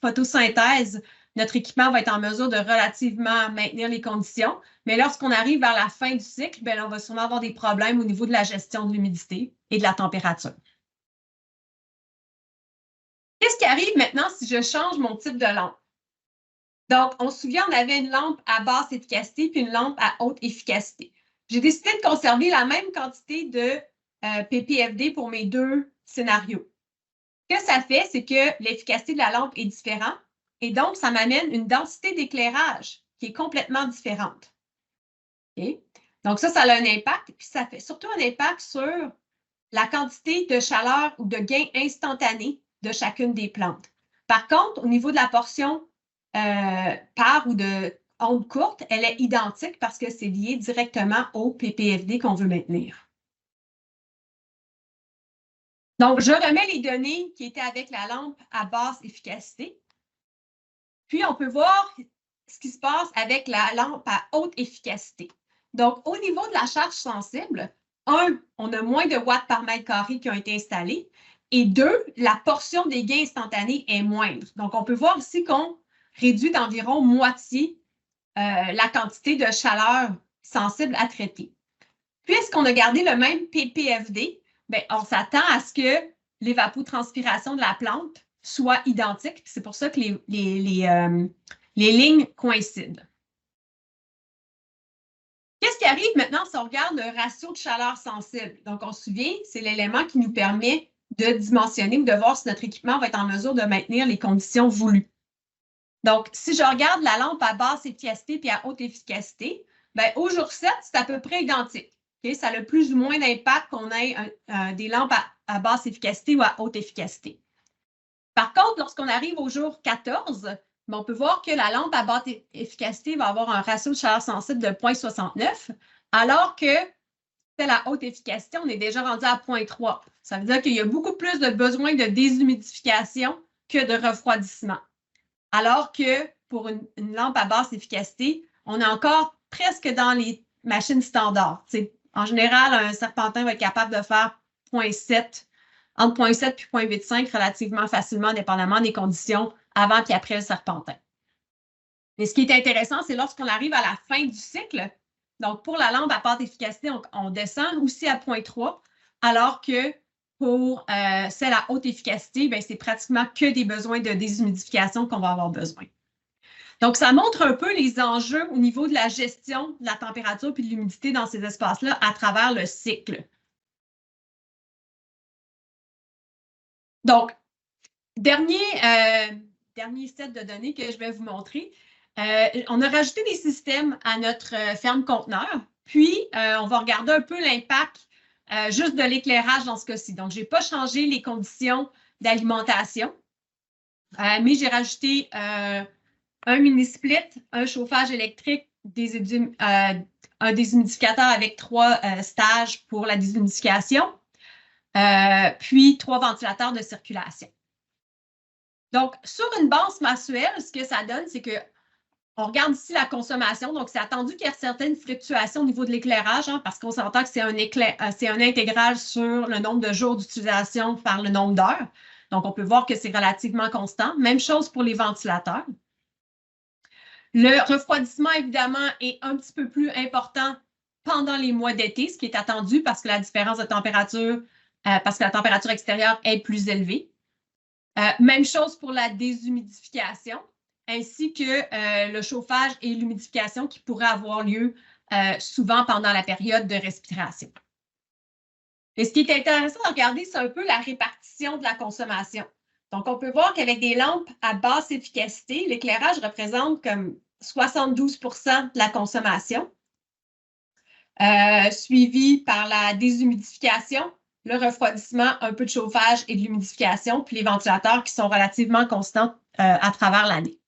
photosynthèse, notre équipement va être en mesure de relativement maintenir les conditions. Mais lorsqu'on arrive vers la fin du cycle, bien, on va sûrement avoir des problèmes au niveau de la gestion de l'humidité et de la température. Qu'est-ce qui arrive maintenant si je change mon type de lampe? Donc, on se souvient, on avait une lampe à basse efficacité puis une lampe à haute efficacité. J'ai décidé de conserver la même quantité de ppFD pour mes deux scénarios. Ce que ça fait, c'est que l'efficacité de la lampe est différente et donc, ça m'amène une densité d'éclairage qui est complètement différente. Okay? Donc, ça a un impact, puis ça fait surtout un impact sur la quantité de chaleur ou de gain instantané de chacune des plantes. Par contre, au niveau de la portion par ou de onde courte, elle est identique parce que c'est lié directement au ppFD qu'on veut maintenir. Donc, je remets les données qui étaient avec la lampe à basse efficacité. Puis, on peut voir ce qui se passe avec la lampe à haute efficacité. Donc, au niveau de la charge sensible, 1, on a moins de watts par mètre carré qui ont été installés. Et 2, la portion des gains instantanés est moindre. Donc, on peut voir ici qu'on réduit d'environ moitié la quantité de chaleur sensible à traiter. Puisqu'on a gardé le même ppFD, bien, on s'attend à ce que l'évapotranspiration de la plante soit identique. C'est pour ça que les lignes coïncident. Qu'est-ce qui arrive maintenant si on regarde le ratio de chaleur sensible? Donc, on se souvient, c'est l'élément qui nous permet de dimensionner ou de voir si notre équipement va être en mesure de maintenir les conditions voulues. Donc, si je regarde la lampe à basse efficacité puis à haute efficacité, bien, au jour 7, c'est à peu près identique. Okay? Ça a le plus ou moins d'impact qu'on ait des lampes à basse efficacité ou à haute efficacité. Par contre, lorsqu'on arrive au jour 14, bien, on peut voir que la lampe à basse efficacité va avoir un ratio de chaleur sensible de 0,69, alors que celle à haute efficacité, on est déjà rendu à 0,3. Ça veut dire qu'il y a beaucoup plus de besoin de déshumidification que de refroidissement. Alors que pour une lampe à basse efficacité, on est encore presque dans les machines standards. En général, un serpentin va être capable de faire 0,7, entre 0,7 et 0,85 relativement facilement, dépendamment des conditions avant et après le serpentin. Mais ce qui est intéressant, c'est lorsqu'on arrive à la fin du cycle, donc pour la lampe à basse efficacité, on descend aussi à 0,3, alors que pour celle à haute efficacité, c'est pratiquement que des besoins de déshumidification qu'on va avoir besoin. Donc, ça montre un peu les enjeux au niveau de la gestion de la température et de l'humidité dans ces espaces-là à travers le cycle. Donc, dernier set de données que je vais vous montrer. On a rajouté des systèmes à notre ferme conteneur, puis on va regarder un peu l'impact juste de l'éclairage dans ce cas-ci. Donc, je n'ai pas changé les conditions d'alimentation, mais j'ai rajouté un mini-split, un chauffage électrique, un déshumidificateur avec 3 stages pour la déshumidification, puis 3 ventilateurs de circulation. Donc, sur une base mensuelle, ce que ça donne, c'est que on regarde ici la consommation. Donc, c'est attendu qu'il y ait certaines fluctuations au niveau de l'éclairage, parce qu'on s'entend que c'est un intégral sur le nombre de jours d'utilisation par le nombre d'heures. Donc, on peut voir que c'est relativement constant. Même chose pour les ventilateurs. Le refroidissement, évidemment, est un petit peu plus important pendant les mois d'été, ce qui est attendu parce que la différence de température, parce que la température extérieure est plus élevée. Même chose pour la déshumidification, ainsi que le chauffage et l'humidification qui pourraient avoir lieu souvent pendant la période de respiration. Et ce qui est intéressant à regarder, c'est un peu la répartition de la consommation. Donc, on peut voir qu'avec des lampes à basse efficacité, l'éclairage représente comme 72 % de la consommation, suivi par la déshumidification, le refroidissement, un peu de chauffage et de l'humidification, puis les ventilateurs qui sont relativement constants à travers l'année.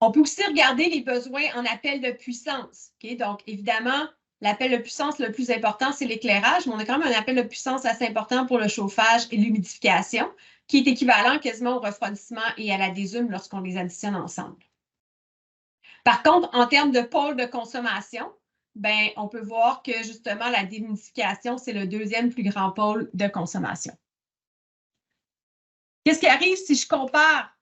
On peut aussi regarder les besoins en appel de puissance. Okay? Donc, évidemment, l'appel de puissance le plus important, c'est l'éclairage, mais on a quand même un appel de puissance assez important pour le chauffage et l'humidification, qui est équivalent quasiment au refroidissement et à la déshume lorsqu'on les additionne ensemble. Par contre, en termes de pôle de consommation, ben, on peut voir que justement, la déshumidification, c'est le deuxième plus grand pôle de consommation. Qu'est-ce qui arrive si je compare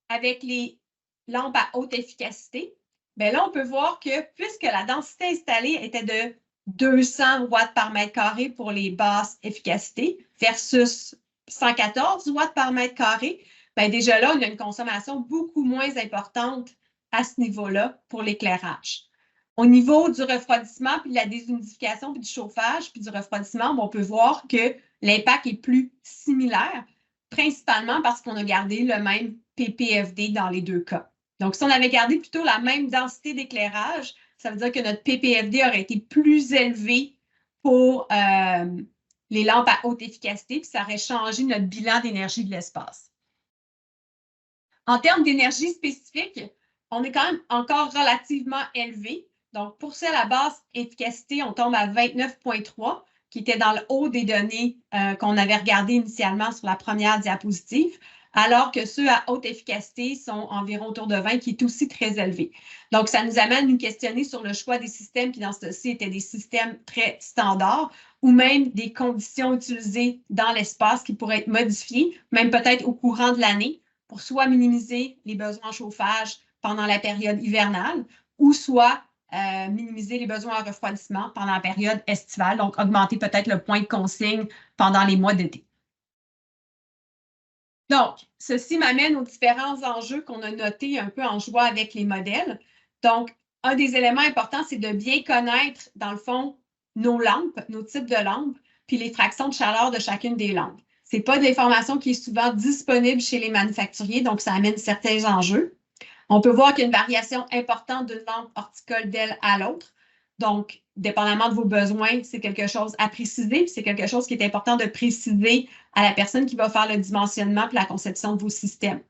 avec les lampe à haute efficacité, bien là, on peut voir que puisque la densité installée était de 200 watts par mètre carré pour les basses efficacités versus 114 watts par mètre carré, bien déjà là, on a une consommation beaucoup moins importante à ce niveau-là pour l'éclairage. Au niveau du refroidissement, puis de la déshumidification, puis du chauffage, puis du refroidissement, on peut voir que l'impact est plus similaire, principalement parce qu'on a gardé le même PPFD dans les deux cas. Donc, si on avait gardé plutôt la même densité d'éclairage, ça veut dire que notre PPFD aurait été plus élevé pour les lampes à haute efficacité, puis ça aurait changé notre bilan d'énergie de l'espace. En termes d'énergie spécifique, on est quand même encore relativement élevé. Donc, pour celle à basse efficacité, on tombe à 29,3, qui était dans le haut des données qu'on avait regardées initialement sur la première diapositive, alors que ceux à haute efficacité sont environ autour de 20, qui est aussi très élevé. Donc, ça nous amène à nous questionner sur le choix des systèmes qui, dans ce cas-ci, étaient des systèmes très standards ou même des conditions utilisées dans l'espace qui pourraient être modifiées, même peut-être au courant de l'année, pour soit minimiser les besoins en chauffage pendant la période hivernale ou soit minimiser les besoins en refroidissement pendant la période estivale, donc augmenter peut-être le point de consigne pendant les mois d'été. Donc, ceci m'amène aux différents enjeux qu'on a notés un peu en jouant avec les modèles. Donc, un des éléments importants, c'est de bien connaître, dans le fond, nos lampes, nos types de lampes, puis les fractions de chaleur de chacune des lampes. Ce n'est pas de l'information qui est souvent disponible chez les manufacturiers, donc ça amène certains enjeux. On peut voir qu'il y a une variation importante d'une lampe horticole d'aile à l'autre. Donc, dépendamment de vos besoins, c'est quelque chose à préciser, puis c'est quelque chose qui est important de préciser à la personne qui va faire le dimensionnement et la conception de vos systèmes.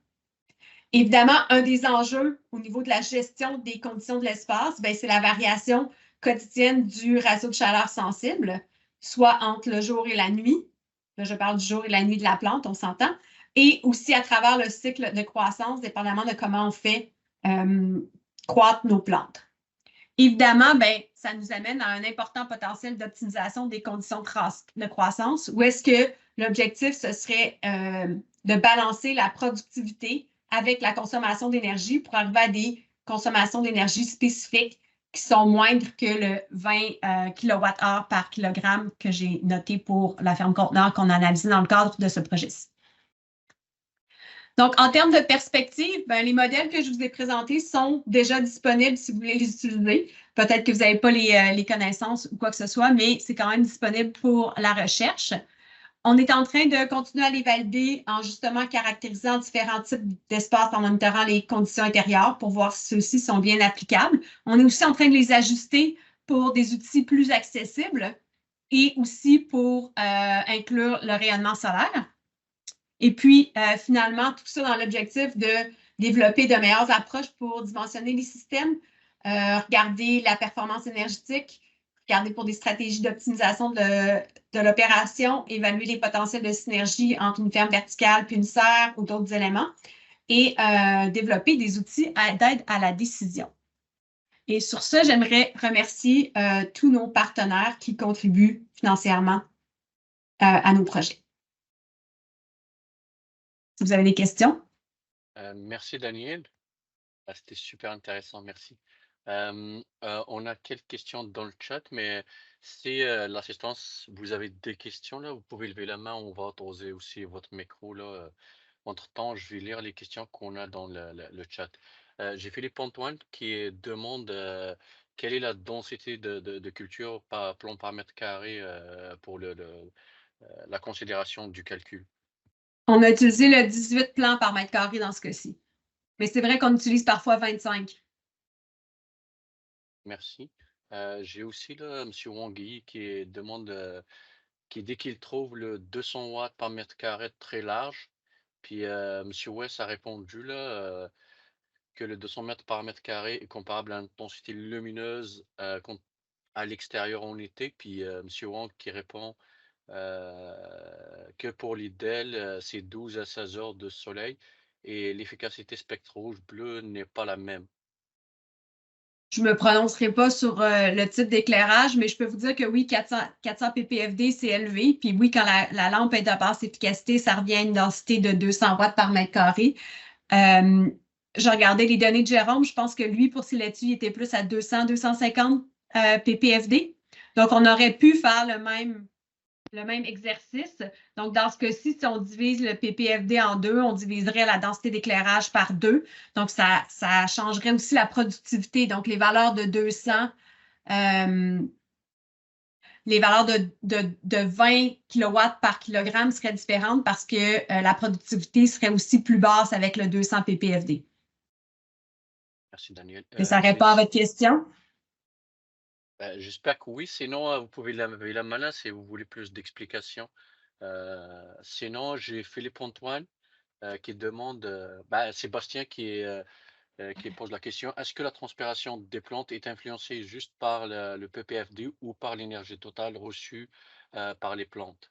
Évidemment, un des enjeux au niveau de la gestion des conditions de l'espace, c'est la variation quotidienne du ratio de chaleur sensible, soit entre le jour et la nuit. Là, je parle du jour et la nuit de la plante, on s'entend. Et aussi à travers le cycle de croissance, dépendamment de comment on fait croître nos plantes. Évidemment, ça nous amène à un important potentiel d'optimisation des conditions de croissance, où est-ce que l'objectif, ce serait de balancer la productivité avec la consommation d'énergie pour arriver à des consommations d'énergie spécifiques qui sont moindres que le 20 kWh par kilogramme que j'ai noté pour la ferme conteneur qu'on a analysé dans le cadre de ce projet-ci. Donc, en termes de perspective, les modèles que je vous ai présentés sont déjà disponibles si vous voulez les utiliser. Peut-être que vous n'avez pas les connaissances ou quoi que ce soit, mais c'est quand même disponible pour la recherche. On est en train de continuer à les valider en justement caractérisant différents types d'espaces en monitorant les conditions intérieures pour voir si ceux-ci sont bien applicables. On est aussi en train de les ajuster pour des outils plus accessibles et aussi pour inclure le rayonnement solaire. Et puis, finalement, tout ça dans l'objectif de développer de meilleures approches pour dimensionner les systèmes, regarder la performance énergétique, regarder pour des stratégies d'optimisation de l'opération, évaluer les potentiels de synergie entre une ferme verticale puis une serre ou d'autres éléments, et développer des outils d'aide à la décision. Et sur ce, j'aimerais remercier tous nos partenaires qui contribuent financièrement à nos projets. Si vous avez des questions? Merci, Daniel. C'était super intéressant, merci. On a quelques questions dans le chat, mais si l'assistance, vous avez des questions, là, vous pouvez lever la main, on va autoriser aussi votre micro. Là. Entre-temps, je vais lire les questions qu'on a dans le chat. J'ai Philippe Antoine qui demande quelle est la densité de culture par plomb par mètre carré pour la considération du calcul. On a utilisé le 18 plants par mètre carré dans ce cas-ci. Mais c'est vrai qu'on utilise parfois 25. Merci. J'ai aussi là, M. Wangui qui demande, qui dès qu'il trouve le 200 watts par mètre carré très large, puis M. West a répondu là, que le 200 mètres par mètre carré est comparable à l'intensité lumineuse à l'extérieur en été, puis M. Wang qui répond que pour les DEL, c'est 12 à 16 heures de soleil et l'efficacité spectre rouge-bleu n'est pas la même. Je ne me prononcerai pas sur le type d'éclairage, mais je peux vous dire que oui, 400 ppfD, c'est élevé. Puis oui, quand la lampe est de basse efficacité, ça revient à une densité de 200 watts par mètre carré. j'ai regardé les données de Jérôme, je pense que lui, pour ses laitues, il était plus à 200-250 ppfd. Donc, on aurait pu faire le même exercice. Donc, dans ce cas-ci, si on divise le ppfd en deux, on diviserait la densité d'éclairage par deux. Donc, ça changerait aussi la productivité. Donc, les valeurs de 200, les valeurs de 20 kW par kilogramme seraient différentes parce que la productivité serait aussi plus basse avec le 200 ppfd. Merci, Daniel. Et ça répond à votre question? J'espère que oui. Sinon, vous pouvez lever la main là si vous voulez plus d'explications. Sinon, j'ai Philippe Antoine qui demande, Sébastien qui pose la question, est-ce que la transpiration des plantes est influencée juste par le ppfd ou par l'énergie totale reçue par les plantes?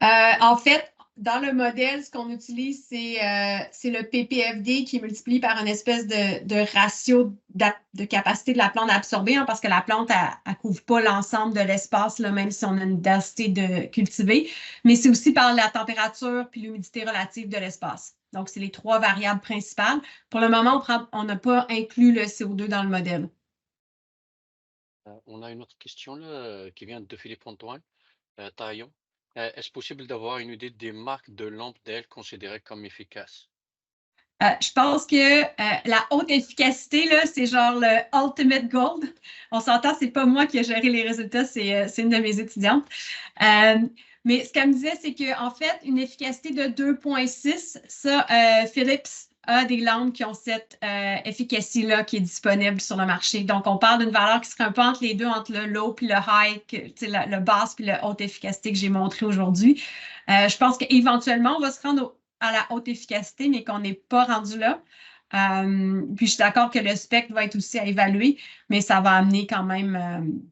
En fait, dans le modèle, ce qu'on utilise, c'est le ppfd qui est multiplié par une espèce de ratio de capacité de la plante à absorber, parce que la plante, elle ne couvre pas l'ensemble de l'espace, même si on a une densité de cultiver, mais c'est aussi par la température puis l'humidité relative de l'espace. Donc, c'est les trois variables principales. Pour le moment, on n'a pas inclus le CO2 dans le modèle. On a une autre question là, qui vient de Philippe Antoine Taillon. Est-ce possible d'avoir une idée des marques de lampes d'ailes considérées comme efficaces? Je pense que la haute efficacité, là, c'est genre le ultimate gold. On s'entend, c'est pas moi qui ai géré les résultats, c'est une de mes étudiantes. Mais ce qu'elle me disait, c'est qu'en fait, une efficacité de 2,6, ça, Philips a des lampes qui ont cette efficacité-là qui est disponible sur le marché. Donc, on parle d'une valeur qui serait un peu entre les deux, entre le low puis le high, le basse puis le haute efficacité que j'ai montré aujourd'hui. Je pense qu'éventuellement, on va se rendre à la haute efficacité, mais qu'on n'est pas rendu là. Puis je suis d'accord que le spectre va être aussi à évaluer, mais ça va amener quand même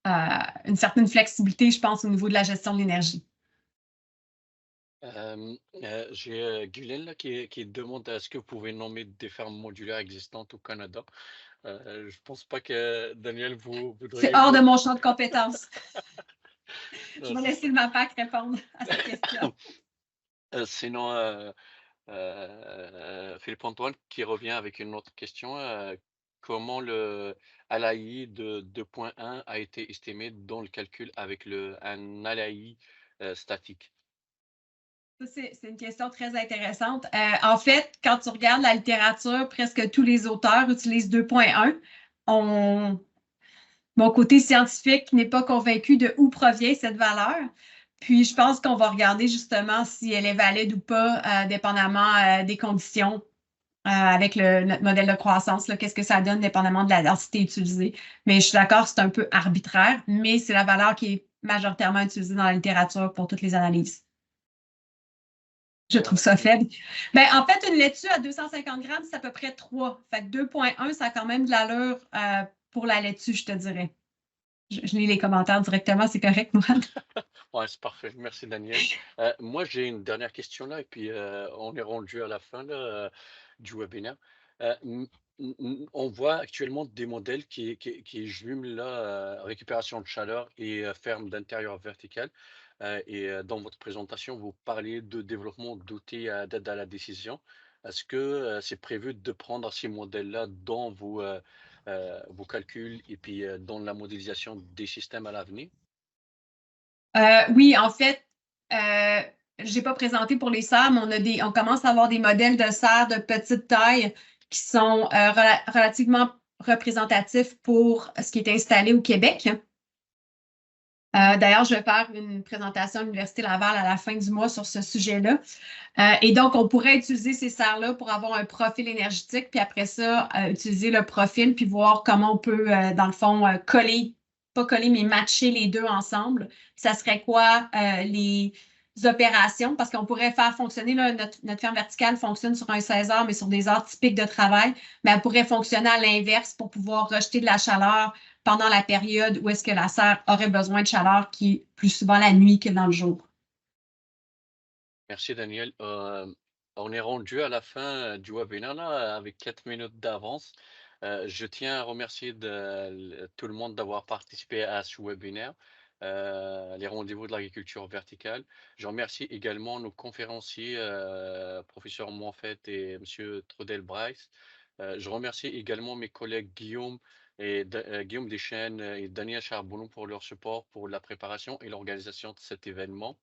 une certaine flexibilité, je pense, au niveau de la gestion de l'énergie. J'ai Guylaine là, qui demande est-ce que vous pouvez nommer des fermes modulaires existantes au Canada? Je pense pas que Daniel, vous voudriez. C'est hors de mon champ de compétences. Je Non, vais laisser le MAPAC répondre à cette question. Sinon, Philippe Antoine qui revient avec une autre question. Comment le ALAI de 2.1 a été estimé dans le calcul avec un ALAI statique? Ça, c'est une question très intéressante. En fait, quand tu regardes la littérature, presque tous les auteurs utilisent 2.1. Mon côté scientifique n'est pas convaincu de où provient cette valeur. Puis, je pense qu'on va regarder justement si elle est valide ou pas, dépendamment des conditions avec notre modèle de croissance. Qu'est-ce que ça donne dépendamment de la densité utilisée. Mais je suis d'accord, c'est un peu arbitraire, mais c'est la valeur qui est majoritairement utilisée dans la littérature pour toutes les analyses. Je trouve ça faible. Ben, en fait, une laitue à 250 grammes, c'est à peu près 3. Fait que 2,1, ça a quand même de l'allure pour la laitue, je te dirais. Je lis les commentaires directement, c'est correct, Mourad? Ouais, c'est parfait. Merci, Daniel. Moi, j'ai une dernière question là, et puis on est rendu à la fin là, du webinaire. On voit actuellement des modèles qui jumelent là, récupération de chaleur et ferme d'intérieur vertical. Dans votre présentation, vous parliez de développement d'outils d'aide à la décision. Est-ce que c'est prévu de prendre ces modèles-là dans vos calculs et puis dans la modélisation des systèmes à l'avenir? Oui, en fait, je n'ai pas présenté pour les serres, mais on commence à avoir des modèles de serres de petite taille qui sont relativement représentatifs pour ce qui est installé au Québec. D'ailleurs, je vais faire une présentation à l'Université Laval à la fin du mois sur ce sujet-là. Et donc, on pourrait utiliser ces serres-là pour avoir un profil énergétique, puis après ça, utiliser le profil, puis voir comment on peut, dans le fond, pas coller, mais matcher les deux ensemble. Ça serait quoi les opérations? Parce qu'on pourrait faire fonctionner, là, notre ferme verticale fonctionne sur un 16 heures, mais sur des heures typiques de travail, mais elle pourrait fonctionner à l'inverse pour pouvoir rejeter de la chaleur pendant la période où est-ce que la serre aurait besoin de chaleur, qui est plus souvent la nuit que dans le jour. Merci Daniel. On est rendu à la fin du webinaire là, avec 4 minutes d'avance. Je tiens à remercier tout le monde d'avoir participé à ce webinaire. les rendez-vous de l'agriculture verticale. Je remercie également nos conférenciers, professeur Monfett et monsieur Trudel-Bryce. Je remercie également mes collègues Guillaume Deschênes et Daniel Charbonneau pour leur support pour la préparation et l'organisation de cet événement.